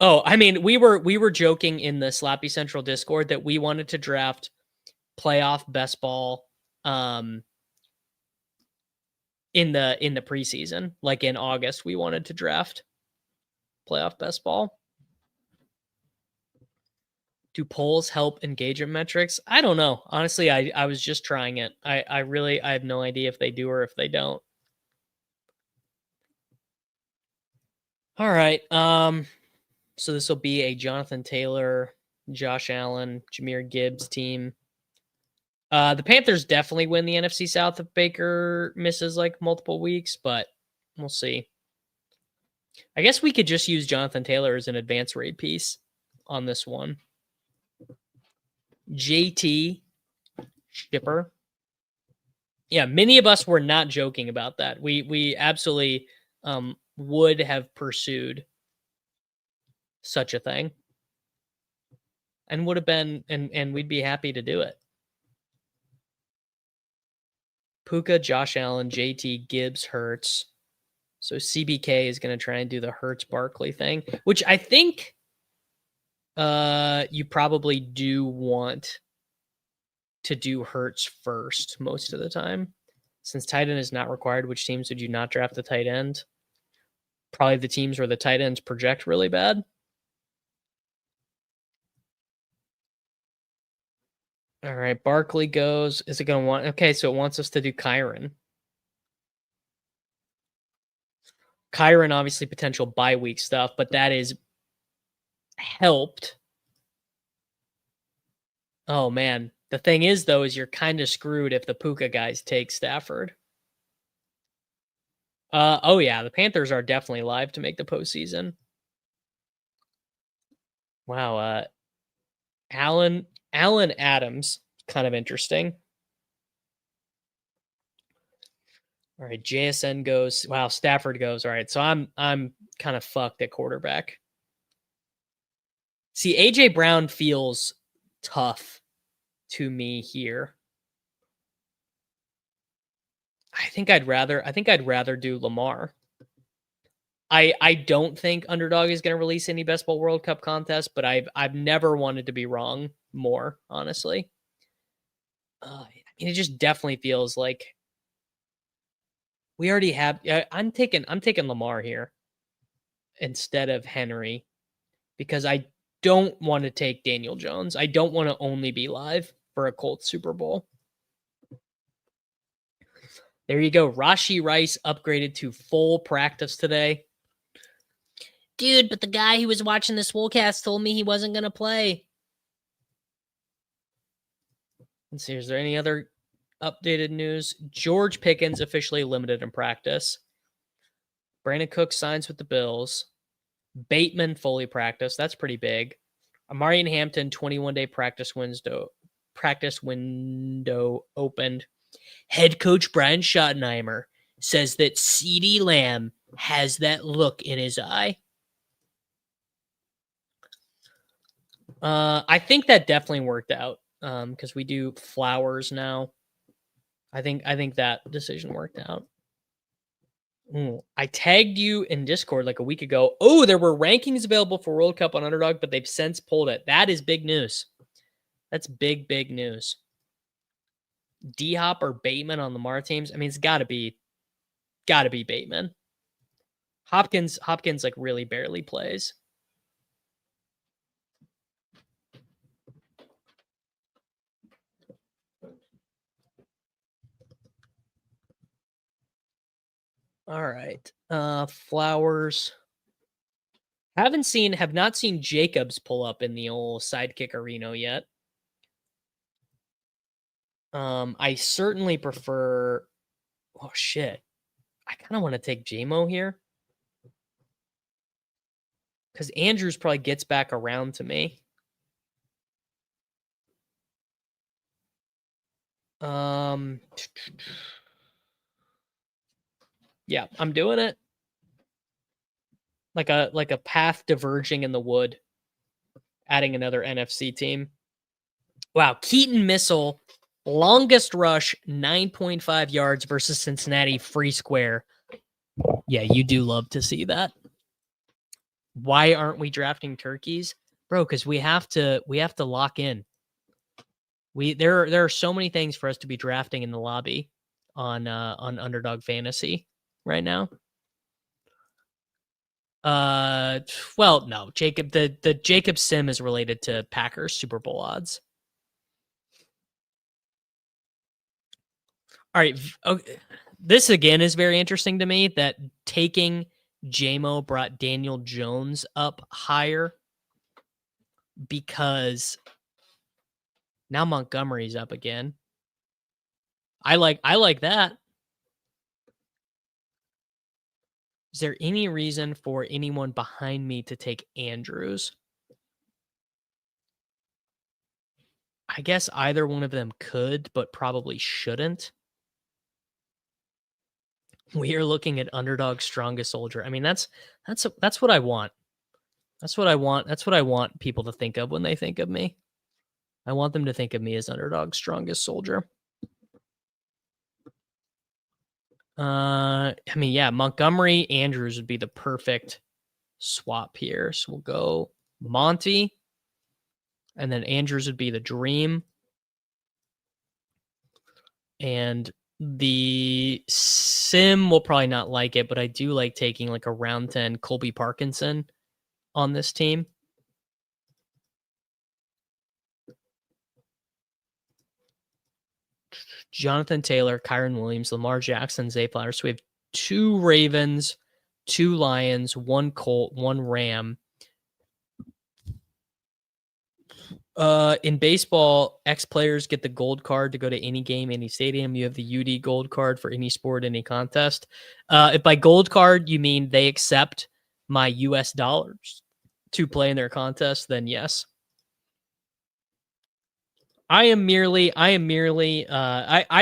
Oh, I mean, we were joking in the Slappy Central Discord that we wanted to draft playoff best ball in the preseason. Like in August, we wanted to draft playoff best ball. Do polls help engagement metrics? I don't know. Honestly, I was just trying it. I have no idea if they do or if they don't. All right. So this will be a Jonathan Taylor, Josh Allen, Jahmyr Gibbs team. The Panthers definitely win the NFC South if Baker misses like multiple weeks, but we'll see. I guess we could just use Jonathan Taylor as an advance rate piece on this one. JT Shipper. Yeah, many of us were not joking about that. We absolutely would have pursued such a thing and would have been and we'd be happy to do it. Puka, Josh Allen, JT, Gibbs, Hurts. So CBK is going to try and do the Hurts Barkley thing, which I think you probably do want to do Hurts first most of the time. Since tight end is not required, which teams would you not draft a tight end? Probably the teams where the tight ends project really bad. All right, Barkley goes. Is it going to want? Okay, so it wants us to do Kyron. Kyron, obviously potential bye week stuff, but that is helped. Oh man, the thing is though, is you're kind of screwed if the Puka guys take Stafford. Oh yeah, the Panthers are definitely live to make the postseason. Wow, Allen Adams, kind of interesting. All right, JSN goes. Wow, Stafford goes. All right, so I'm kind of fucked at quarterback. See, AJ Brown feels tough to me here. I think I'd rather do Lamar. I don't think Underdog is going to release any Best Ball World Cup contest, but I've never wanted to be wrong more, honestly. It just definitely feels like we already have. I'm taking Lamar here instead of Henry because I don't want to take Daniel Jones. I don't want to only be live for a Colts Super Bowl. There you go. Rashee Rice upgraded to full practice today. Dude, but the guy who was watching the Swolecast told me he wasn't going to play. Let's see. Is there any other updated news? George Pickens officially limited in practice. Brandon Cook signs with the Bills. Bateman fully practiced. That's pretty big. Amari and Hampton 21-day practice window opened. Head coach Brian Schottenheimer says that CeeDee Lamb has that look in his eye. I think that definitely worked out because we do Flowers now. I think that decision worked out. Ooh, I tagged you in Discord like a week ago. Oh, there were rankings available for World Cup on Underdog, but they've since pulled it. That is big news. That's big news. D-Hop or Bateman on the Mar teams. I mean, it's got to be Bateman. Hopkins like really barely plays. All right. Flowers. Have not seen Jacobs pull up in the old sidekick arena yet. I certainly prefer. Oh shit! I kind of want to take JMO here because Andrews probably gets back around to me. Yeah, I'm doing it. Like a path diverging in the wood, adding another NFC team. Wow, Keaton Missile, longest rush, 9.5 yards versus Cincinnati free square. Yeah, you do love to see that. Why aren't we drafting turkeys? Bro, because we have to lock in. There are so many things for us to be drafting in the lobby on Underdog Fantasy right now. Well, no, Jacob. The Jacob Sim is related to Packers Super Bowl odds. All right. Okay. This again is very interesting to me that taking JMO brought Daniel Jones up higher because now Montgomery's up again. I like that. Is there any reason for anyone behind me to take Andrews? I guess either one of them could, but probably shouldn't. We are looking at underdog strongest soldier. I mean, that's what I want. That's what I want. That's what I want people to think of when they think of me. I want them to think of me as underdog strongest soldier. I mean, yeah, Montgomery Andrews would be the perfect swap here. So we'll go Monty, and then Andrews would be the dream. And the sim will probably not like it, but I do like taking like a round 10 Colby Parkinson on this team. Jonathan Taylor, Kyron Williams, Lamar Jackson, Zay Flowers. So we have 2 Ravens, 2 Lions, 1 Colt, 1 Ram. In baseball, X players get the gold card to go to any game, any stadium. You have the UD gold card for any sport, any contest. If by gold card you mean they accept my US dollars to play in their contest, then yes. I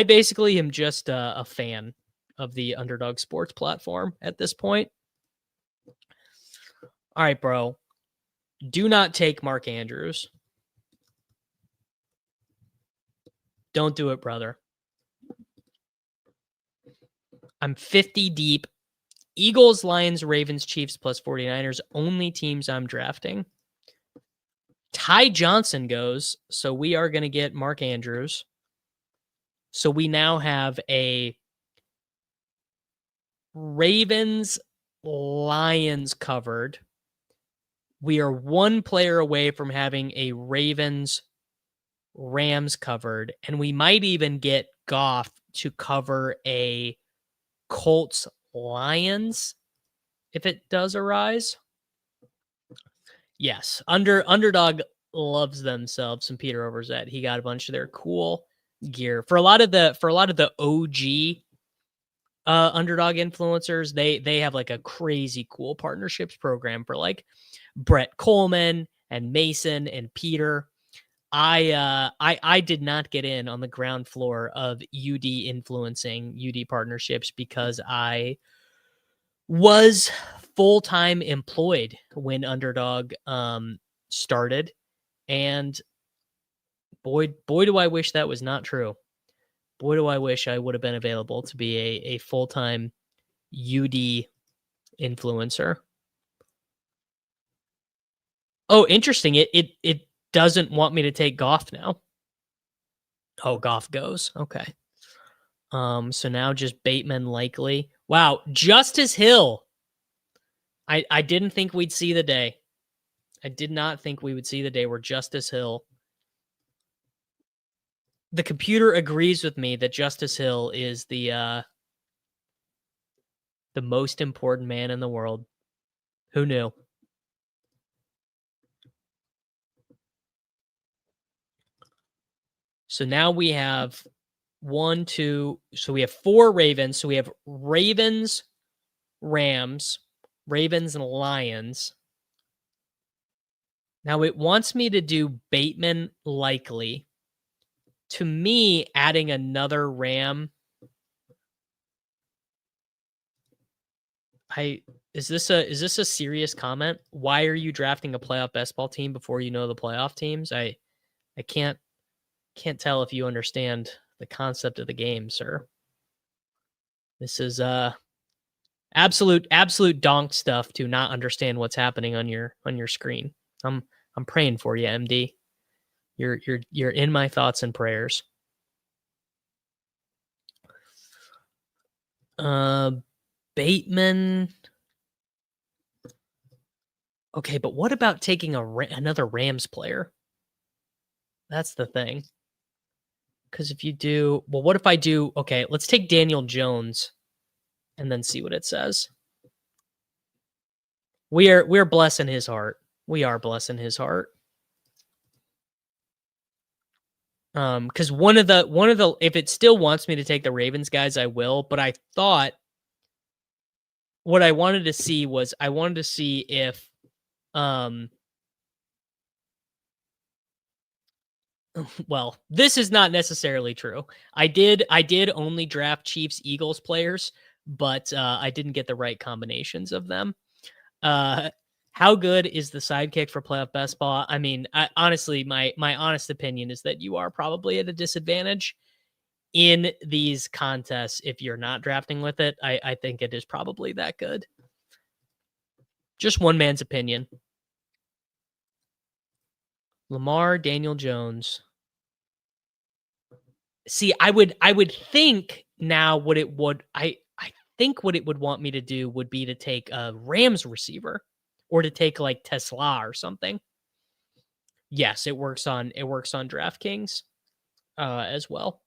basically am just a fan of the Underdog Sports platform at this point. All right, bro. Do not take Mark Andrews. Don't do it, brother. I'm 50 deep. Eagles, Lions, Ravens, Chiefs, plus 49ers. Only teams I'm drafting. Ty Johnson goes. So we are going to get Mark Andrews. So we now have a Ravens, Lions covered. We are 1 player away from having a Ravens, Rams covered. And we might even get Goff to cover a Colts, Lions if it does arise. Yes, underdog loves themselves some Peter Overzet. He got a bunch of their cool gear for a lot of the OG underdog influencers. They have like a crazy cool partnerships program for like Brett Coleman and Mason and Peter. I did not get in on the ground floor of UD influencing UD partnerships because I was full-time employed when Underdog started, and boy do I wish that was not true. Boy do I wish I would have been available to be a full-time UD influencer. Oh, interesting. It doesn't want me to take Goff now. Oh, Goff goes. Okay. So now just Bateman likely. Wow, Justice Hill. I didn't think we'd see the day. I did not think we would see the day where Justice Hill. The computer agrees with me that Justice Hill is the most important man in the world. Who knew? So now we have 1, 2. So we have 4 Ravens. So we have Ravens, Rams, Ravens, and Lions. Now it wants me to do Bateman likely. To me, adding another Ram. Is this a serious comment? Why are you drafting a playoff best ball team before you know the playoff teams? I can't tell if you understand the concept of the game, sir. This is absolute donk stuff to not understand what's happening on your screen. I'm praying for you, MD. You're in my thoughts and prayers. Bateman. Okay, but what about taking another Rams player? That's the thing. Because if you do, well, what if I do? Okay, let's take Daniel Jones and then see what it says. We're blessing his heart. We are blessing his heart. Because one of the if it still wants me to take the Ravens guys, I will. But I thought what I wanted to see was I wanted to see if um well, this is not necessarily true. I did only draft Chiefs Eagles players, but I didn't get the right combinations of them. Uh how good is the sidekick for playoff best ball? I mean, honestly, my honest opinion is that you are probably at a disadvantage in these contests if you're not drafting with it. I think it is probably that good. Just one man's opinion. Lamar, Daniel Jones. See, I would think now what it would I think what it would want me to do would be to take a Rams receiver or to take like Tesla or something. Yes, it works on DraftKings as well.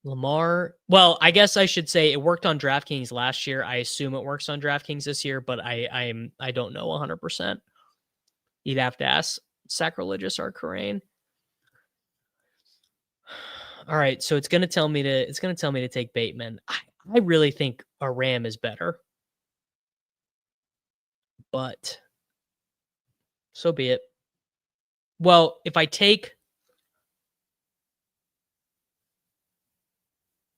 Lamar, well, I guess I should say it worked on DraftKings last year. I assume it works on DraftKings this year, but I don't know 100%. You'd have to ask Sacrilegious or Karain. All right, so it's gonna tell me to take Bateman. I really think a Ram is better, but so be it. Well, if I take,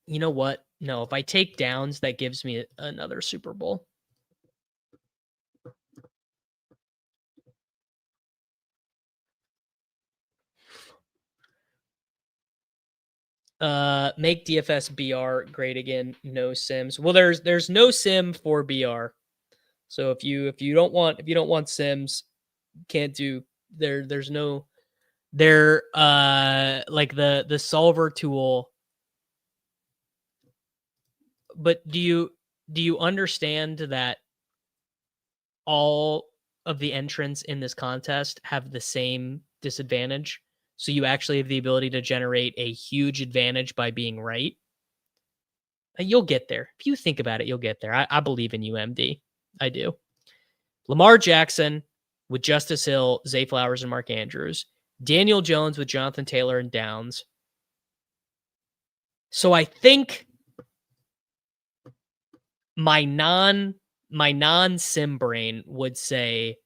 you know what? No, if I take Downs, that gives me another Super Bowl. Make DFS BR great again. No Sims. Well, there's no Sim for BR. So if you don't want Sims, can't do there's no like the solver tool. But do you understand that all of the entrants in this contest have the same disadvantage? So you actually have the ability to generate a huge advantage by being right. You'll get there. If you think about it, you'll get there. I believe in you, MD. I do. Lamar Jackson with Justice Hill, Zay Flowers, and Mark Andrews. Daniel Jones with Jonathan Taylor and Downs. So I think my non sim brain would say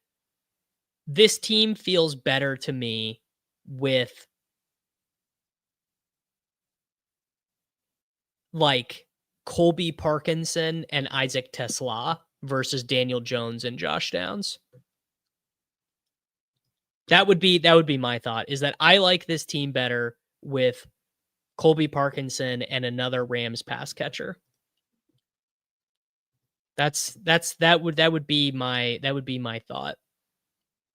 this team feels better to me with like Colby Parkinson and Isaac Tesla versus Daniel Jones and Josh Downs. That would be my thought, is that I like this team better with Colby Parkinson and another Rams pass catcher. That would be my thought.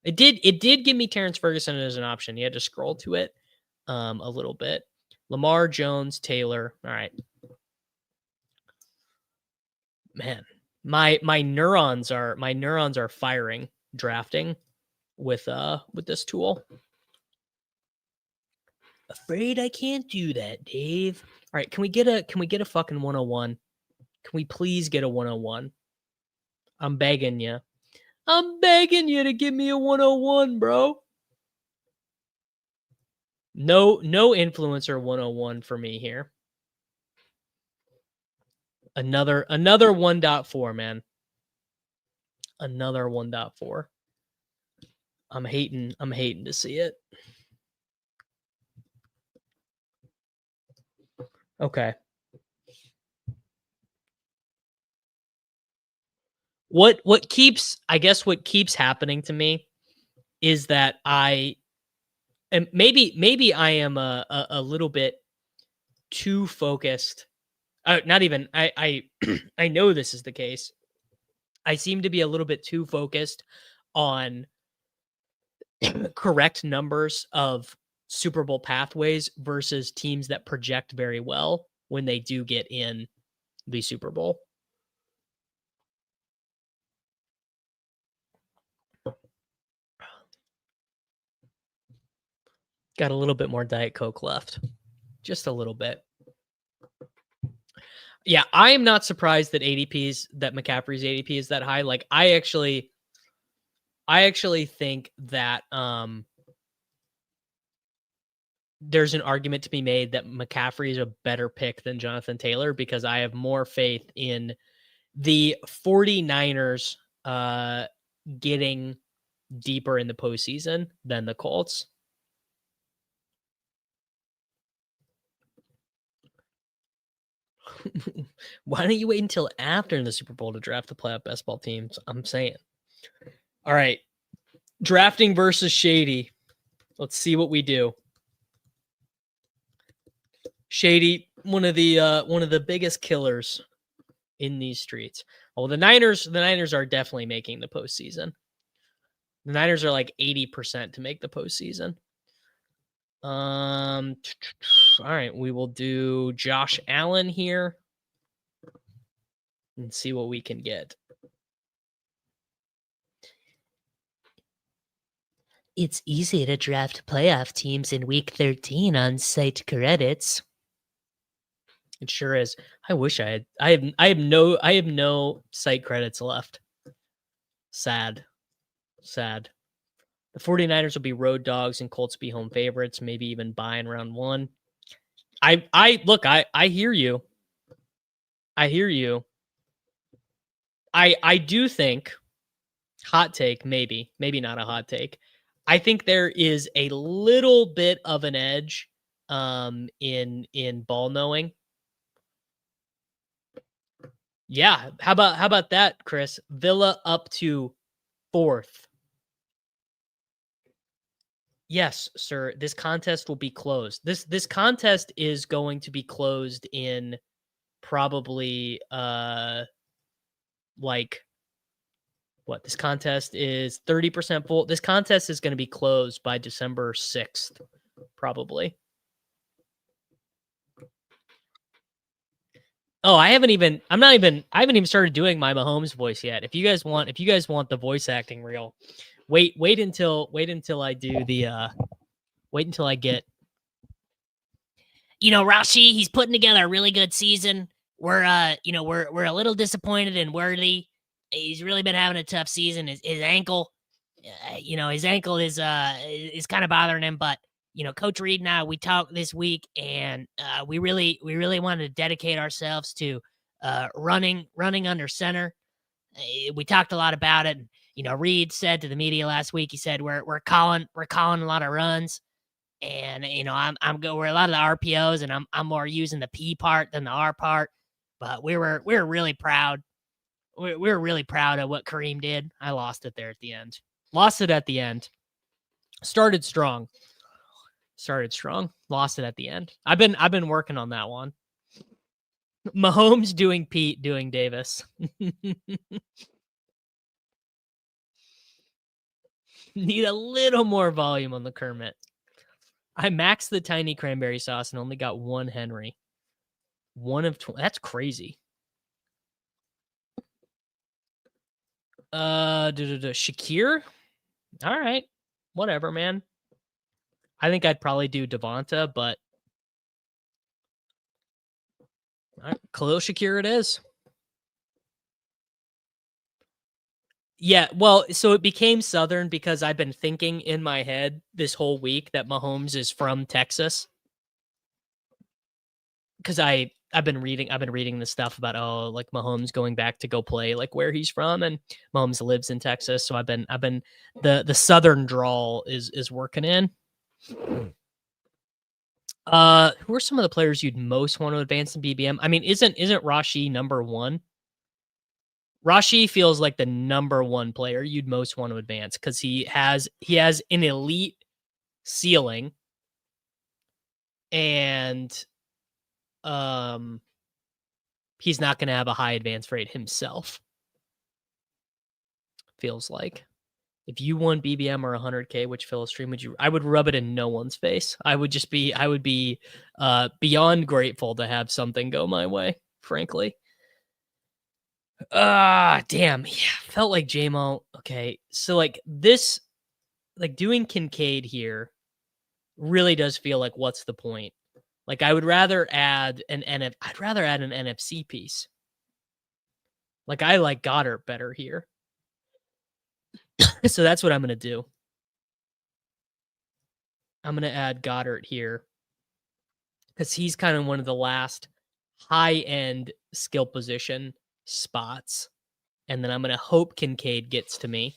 It did give me Terrence Ferguson as an option. You had to scroll to it a little bit. Lamar, Jones, Taylor. All right. Man, my neurons are firing drafting with this tool. Afraid I can't do that, Dave. All right, can we get a fucking 101? Can we please get a 101? I'm begging you. I'm begging you to give me a 101, bro. No influencer 101 for me here. Another 1.4, man. Another 1.4. I'm hating to see it. Okay. What keeps happening to me is that and maybe I am a little bit too focused. Not even I I know this is the case. I seem to be a little bit too focused on correct numbers of Super Bowl pathways versus teams that project very well when they do get in the Super Bowl. Got a little bit more Diet Coke left. Just a little bit. Yeah, I am not surprised that McCaffrey's ADP is that high. Like I actually think that there's an argument to be made that McCaffrey is a better pick than Jonathan Taylor because I have more faith in the 49ers getting deeper in the postseason than the Colts. Why don't you wait until after the Super Bowl to draft the playoff best ball teams? I'm saying. All right. Drafting versus Shady. Let's see what we do. Shady, one of the biggest killers in these streets. Well, the Niners are definitely making the postseason. The Niners are like 80% to make the postseason. All right, we will do Josh Allen here and see what we can get. It's easy to draft playoff teams in week 13 on site credits. It sure is. I wish I have no site credits left. Sad. The 49ers will be road dogs and Colts be home favorites, maybe even buying round one. I hear you. I hear you. I do think, hot take, maybe not a hot take. I think there is a little bit of an edge in ball knowing. Yeah, how about that, Chris? Villa up to 4th. Yes, sir. This contest will be closed. This contest is going to be closed in probably like what? This contest is 30% full. This contest is going to be closed by December 6th, probably. Oh, I haven't even started doing my Mahomes voice yet. If you guys want the voice acting reel, wait until I do the wait until I get, Rashi, he's putting together a really good season. We're we're a little disappointed in Worthy. He's really been having a tough season. His ankle, his ankle is kind of bothering him, but Coach Reed and I, we talked this week, and we really wanted to dedicate ourselves to running under center. We talked a lot about it. Reed said to the media last week, he said we're calling a lot of runs, and I'm go where a lot of the RPOs, and I'm more using the P part than the R part. But we were really proud. We were really proud of what Kareem did. I lost it there at the end. Started strong. Lost it at the end. I've been working on that one. Mahomes doing Pete, doing Davis. Need a little more volume on the Kermit. I maxed the tiny cranberry sauce and only got one Henry. One of 20. That's crazy. Shakir? All right. Whatever, man. I think I'd probably do Devonta, but all right, Khalil Shakir it is. Yeah, well, so it became Southern because I've been thinking in my head this whole week that Mahomes is from Texas. Because I've been reading this stuff about like Mahomes going back to go play like where he's from, and Mahomes lives in Texas, so I've been the Southern drawl is working in. Who are some of the players you'd most want to advance in BBM? I mean, isn't Rashi number one? Rashi feels like the number one player you'd most want to advance because he has an elite ceiling, and he's not going to have a high advance rate himself. Feels like. If you won BBM or 100K, which Philistream would you? I would rub it in no one's face. I would be beyond grateful to have something go my way, frankly. Damn. Yeah, felt like JMO. Okay, so like this, like doing Kincaid here really does feel like what's the point? Like I would rather add an I'd rather add an NFC piece. Like I like Goddard better here. So that's what I'm gonna do. I'm gonna add Goddard here because he's kind of one of the last high end skill position spots. And then I'm gonna hope Kincaid gets to me.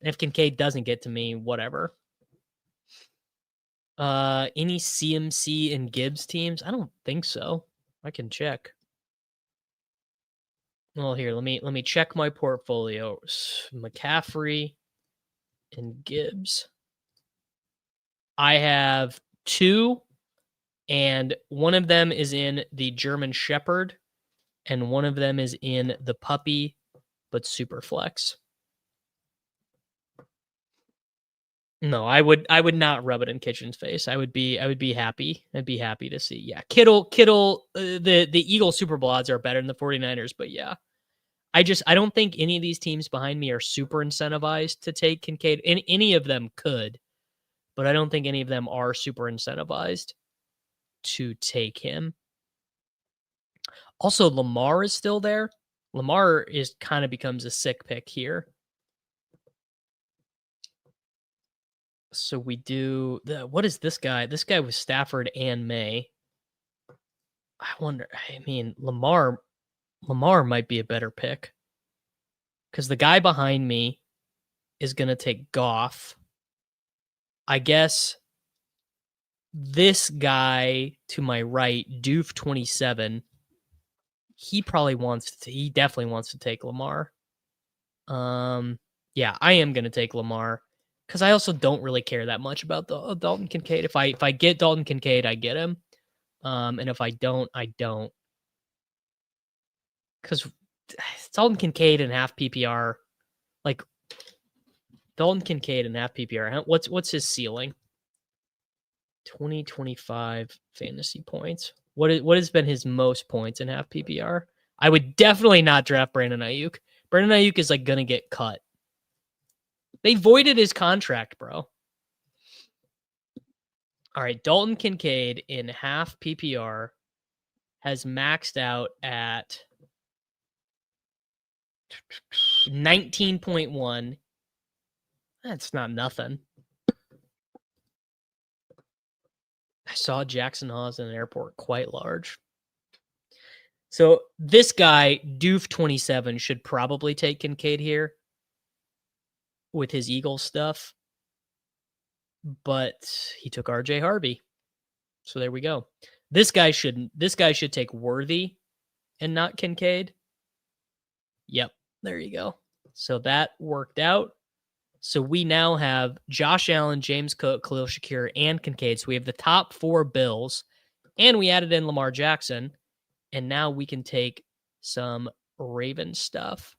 And if Kincaid doesn't get to me, whatever. Any CMC and Gibbs teams? I don't think so. I can check. Well, here, let me check my portfolio. McCaffrey and Gibbs. I have two, and one of them is in the German Shepherd, and one of them is in the Puppy, but super flex. No, I would not rub it in Kitchen's face. I would be happy. I'd be happy to see. Yeah, Kittle, the Eagles Super Bowl odds are better than the 49ers, but yeah. I don't think any of these teams behind me are super incentivized to take Kincaid. And any of them could, but I don't think any of them are super incentivized to take him. Also, Lamar is still there. Lamar is kind of becomes a sick pick here. So we do what is this guy? This guy was Stafford and May. I wonder. I mean, Lamar might be a better pick because the guy behind me is going to take Goff. I guess this guy to my right, Doof 27, he definitely wants to take Lamar. Yeah, I am going to take Lamar because I also don't really care that much about the Dalton Kincaid. If I get Dalton Kincaid, I get him. And if I don't, I don't. Because Dalton Kincaid and half PPR, like Dalton Kincaid and half PPR. What's his ceiling? 2025 fantasy points. What has been his most points in half PPR? I would definitely not draft Brandon Ayuk. Brandon Ayuk is like gonna get cut. They voided his contract, bro. All right, Dalton Kincaid in half PPR has maxed out at 19.1. That's not nothing. I saw Jackson Hawes in an airport quite large. So this guy, Doof 27, should probably take Kincaid here with his Eagles stuff. But he took RJ Harvey. So there we go. This guy should take Worthy and not Kincaid. Yep, there you go. So that worked out. So we now have Josh Allen, James Cook, Khalil Shakir, and Kincaid. So we have the top four Bills, and we added in Lamar Jackson, and now we can take some Raven stuff.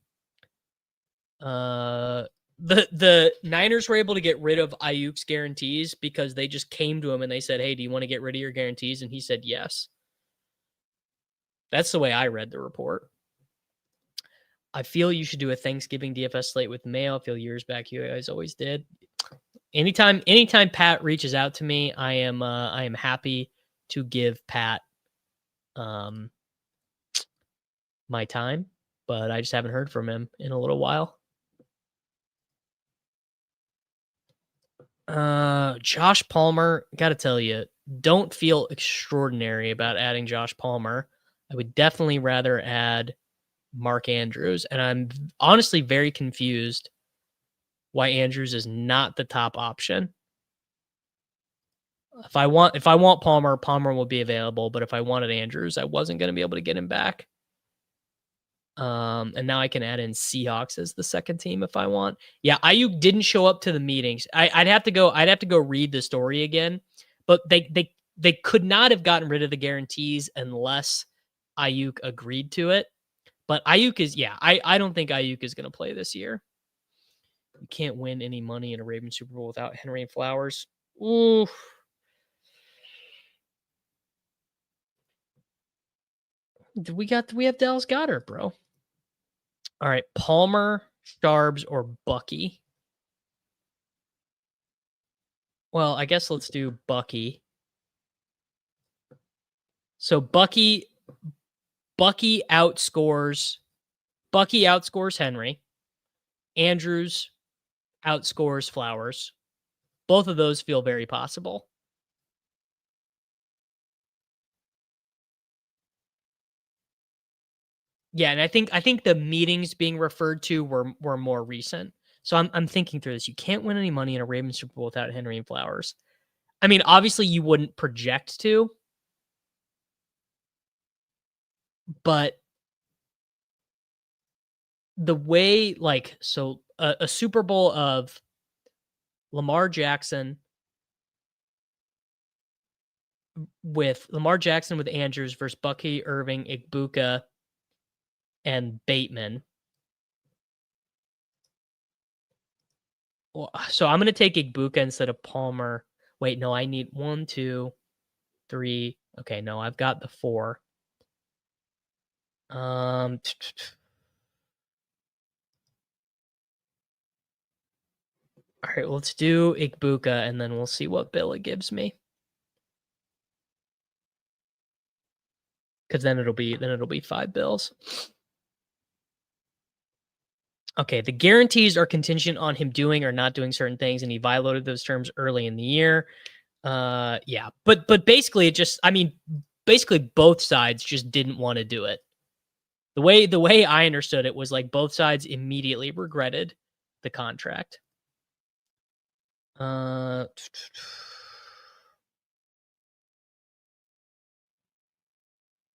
The Niners were able to get rid of Ayuk's guarantees because they just came to him and they said, "Hey, do you want to get rid of your guarantees?" And he said yes. That's the way I read the report. I feel you should do a Thanksgiving DFS slate with Mayo. I feel years back you guys always did. Anytime Pat reaches out to me, I am happy to give Pat my time, but I just haven't heard from him in a little while. Josh Palmer, gotta tell you, don't feel extraordinary about adding Josh Palmer. I would definitely rather add Mark Andrews, and I'm honestly very confused why Andrews is not the top option. If I want Palmer, Palmer will be available, but if I wanted Andrews, I wasn't going to be able to get him back. And now I can add in Seahawks as the second team if I want. Yeah, Ayuk didn't show up to the meetings. I'd have to go read the story again, but they could not have gotten rid of the guarantees unless Ayuk agreed to it. But Ayuk is, yeah, I don't think Ayuk is going to play this year. You can't win any money in a Ravens Super Bowl without Henry and Flowers. Ooh. We have Dallas Goedert, bro. All right, Palmer, Starbs, or Bucky. Well, I guess let's do Bucky. So Bucky outscores Henry. Andrews outscores Flowers. Both of those feel very possible. Yeah, and I think the meetings being referred to were more recent. So I'm thinking through this. You can't win any money in a Ravens Super Bowl without Henry and Flowers. I mean, obviously you wouldn't project to, but the way a Super Bowl of Lamar Jackson with Andrews versus Bucky, Irving, Igbuka, and Bateman. Well, so I'm gonna take Igbuka instead of Palmer. Wait, no, I need 1, 2, 3. Okay, no, I've got the 4. All right, let's do Igbuka, and then we'll see what bill it gives me. Because then it'll be 5 bills. Okay, the guarantees are contingent on him doing or not doing certain things, and he violated those terms early in the year. Yeah, but basically, basically both sides just didn't want to do it. The way I understood it was like both sides immediately regretted the contract.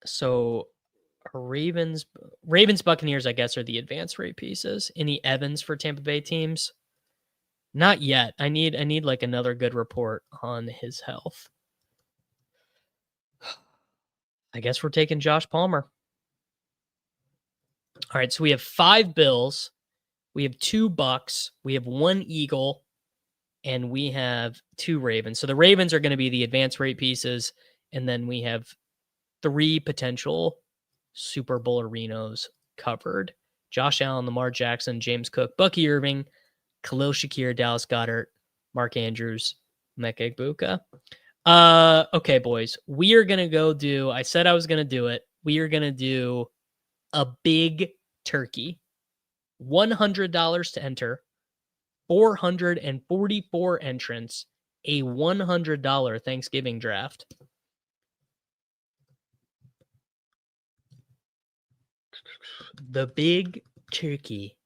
So Ravens Buccaneers, I guess, are the advance rate pieces. Any Evans for Tampa Bay teams? Not yet. I need like another good report on his health. I guess we're taking Josh Palmer. All right, so we have 5 Bills, we have 2 Bucks, we have 1 Eagle, and we have 2 Ravens. So the Ravens are going to be the advance rate pieces, and then we have 3 potential Super Bowl arenas covered. Josh Allen, Lamar Jackson, James Cook, Bucky Irving, Khalil Shakir, Dallas Goedert, Mark Andrews, Emeka Egbuka. Okay, boys. We are going to go do, I said I was going to do it. We are going to do a big turkey. $100 to enter. 444 entrants. A $100 Thanksgiving draft. The big turkey.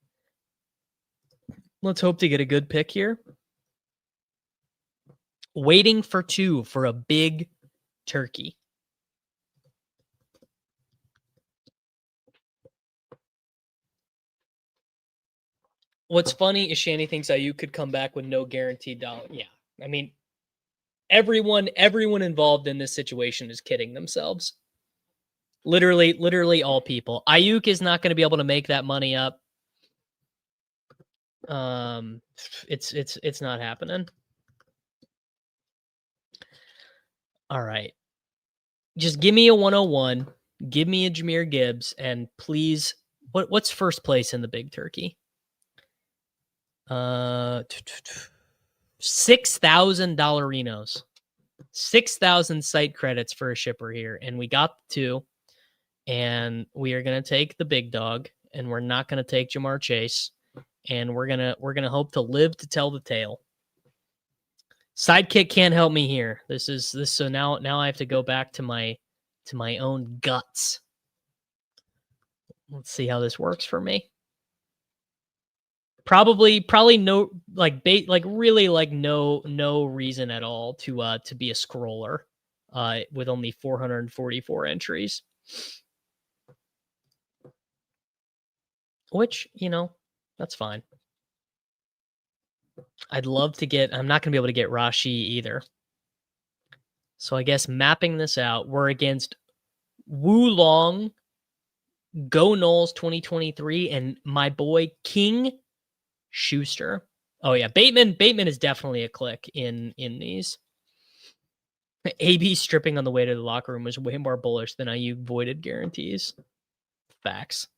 Let's hope to get a good pick here. Waiting for 2 for a big turkey. What's funny is Shanny thinks Ayuk could come back with no guaranteed dollar. Yeah. I mean, everyone involved in this situation is kidding themselves. Literally all people. Ayuk is not going to be able to make that money up. It's not happening. All right. Just give me a 101. Give me a Jahmyr Gibbs, and please, what's first place in the big turkey? $6,000 Renos. 6,000 site credits for a shipper here, and we got 2. And we are gonna take the big dog, and we're not gonna take Jamar Chase, and we're gonna hope to live to tell the tale. Sidekick can't help me here. This. So now I have to go back to my own guts. Let's see how this works for me. Probably no really no reason at all to be a scroller with only 444 entries. Which, that's fine. I'd love to get, I'm not going to be able to get Rashi either. So I guess mapping this out, we're against Wu Long, Go Knowles 2023, and my boy King Schuster. Oh yeah, Bateman is definitely a click in these. AB stripping on the way to the locker room was way more bullish than Ayuk voided guarantees. Facts.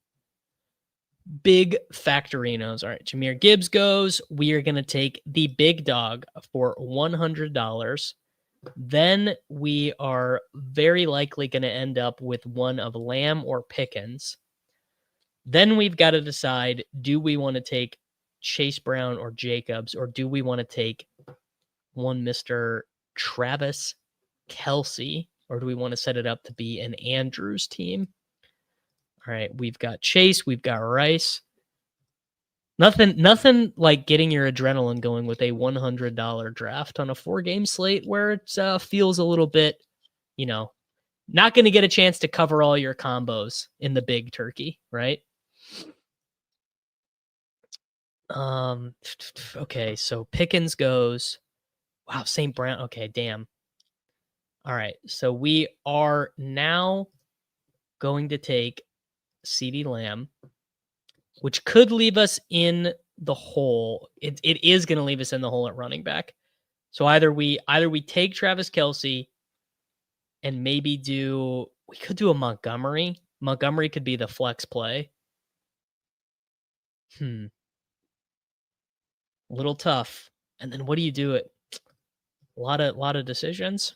big factorinos. All right, Jahmyr Gibbs goes. We are going to take the big dog for $100. Then we are very likely going to end up with one of Lamb or Pickens. Then we've got to decide, do we want to take Chase Brown or Jacobs, or do we want to take one Mr. Travis Kelce, or do we want to set it up to be an Andrews team? All right, we've got Chase, we've got Rice. Nothing like getting your adrenaline going with a $100 draft on a 4-game slate where it feels a little bit, not going to get a chance to cover all your combos in the big turkey, right? Okay, so Pickens goes. Wow, St. Brown. Okay, damn. All right, so we are now going to take CeeDee Lamb, which could leave us in the hole. It is going to leave us in the hole at running back. So either we take Travis Kelce and maybe we could do a Montgomery. Montgomery could be the flex play. A little tough. And then what do you do? A lot of decisions.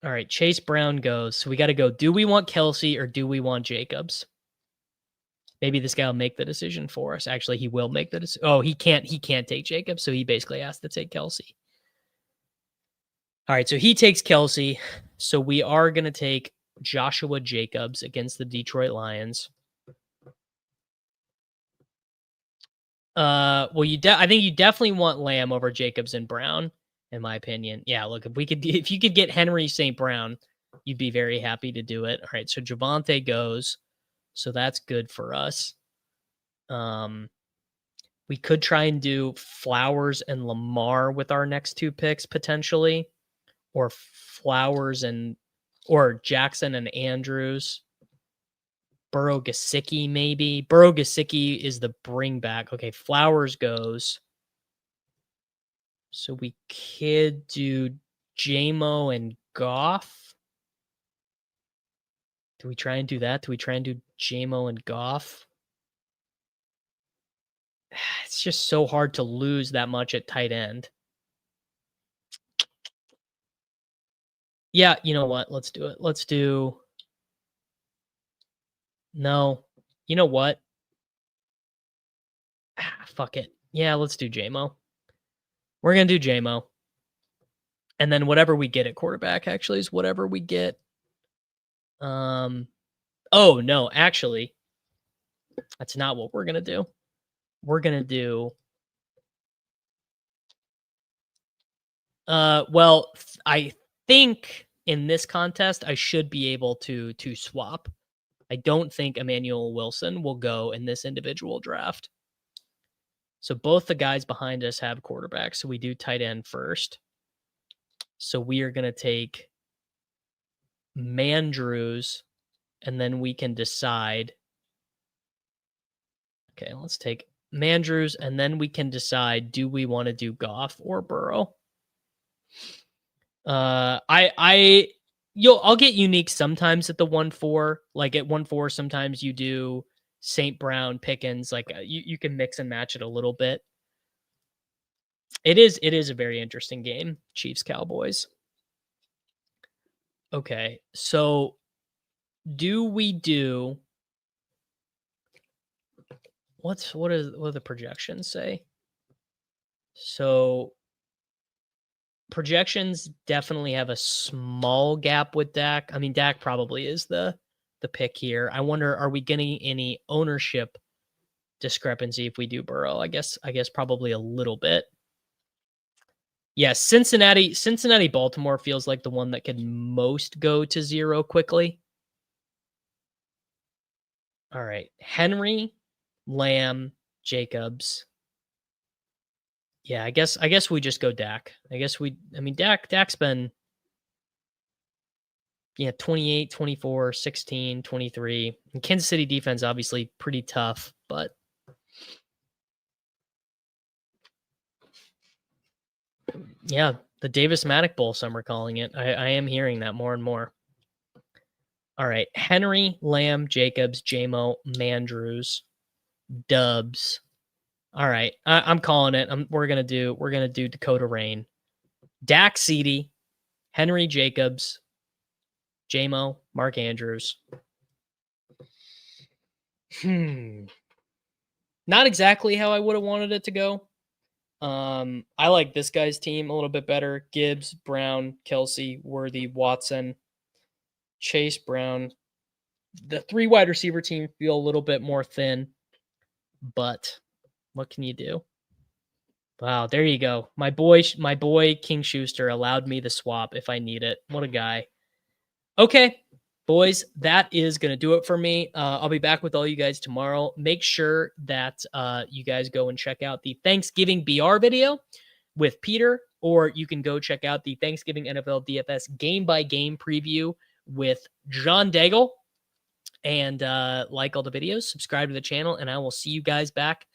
All right, Chase Brown goes. So we got to go. Do we want Kelce or do we want Jacobs? Maybe this guy will make the decision for us. Actually, he will make the decision. Oh, he can't take Jacobs, so he basically has to take Kelce. All right, so he takes Kelce. So we are going to take Joshua Jacobs against the Detroit Lions. Well, I think you definitely want Lamb over Jacobs and Brown, in my opinion. Yeah, look, if you could get Henry St. Brown, you'd be very happy to do it. All right, so Javonte goes. So that's good for us. We could try and do Flowers and Lamar with our next 2 picks potentially, or or Jackson and Andrews. Burrow Gesicki maybe. Burrow Gesicki is the bring back. Okay, Flowers goes. So we could do JMO and Goff. Do we try and do that? Do we try and do JMO and Goff? It's just so hard to lose that much at tight end. Yeah, you know what? Let's do it. No. You know what? Fuck it. Yeah, let's do JMO. We're going to do JMO. And then whatever we get at quarterback actually is whatever we get. Oh, no, actually, that's not what we're going to do. We're going to do well, I think in this contest I should be able to swap. I don't think Emmanuel Wilson will go in this individual draft. So both the guys behind us have quarterbacks, so we do tight end first. So we are going to take Mandrews, and then we can decide. Okay, let's take Mandrews, and then we can decide, do we want to do Goff or Burrow? I'll get unique sometimes at the 1-4. Like at 1-4, sometimes you do St. Brown, Pickens. Like you can mix and match it a little bit. It is a very interesting game, Chiefs Cowboys. Okay, so what do the projections say? So projections definitely have a small gap with Dak. I mean, Dak probably is the pick here. I wonder, are we getting any ownership discrepancy if we do Burrow? I guess probably a little bit. Yeah, Cincinnati, Baltimore feels like the one that could most go to 0 quickly. All right, Henry, Lamb, Jacobs. Yeah, I guess we just go Dak. Dak's been 28, 24, 16, 23. And Kansas City defense obviously pretty tough, but yeah, the Davis Maddock Bowl, some are calling it. I am hearing that more and more. All right. Henry, Lamb, Jacobs, JMO, Mandrews, Dubs. All right. I'm calling it. We're gonna do Dakota Rain. Dak Seedy, Henry Jacobs, JMO, Mark Andrews. Not exactly how I would have wanted it to go. I like this guy's team a little bit better. Gibbs, Brown, Kelsey, Worthy, Watson, Chase, Brown. The 3 wide receiver team feel a little bit more thin, but what can you do? Wow, there you go. My boy King Schuster allowed me the swap if I need it. What a guy. Okay, boys, that is going to do it for me. I'll be back with all you guys tomorrow. Make sure that you guys go and check out the Thanksgiving BR video with Peter, or you can go check out the Thanksgiving NFL DFS game by game preview with John Daigle. And like all the videos, subscribe to the channel, and I will see you guys back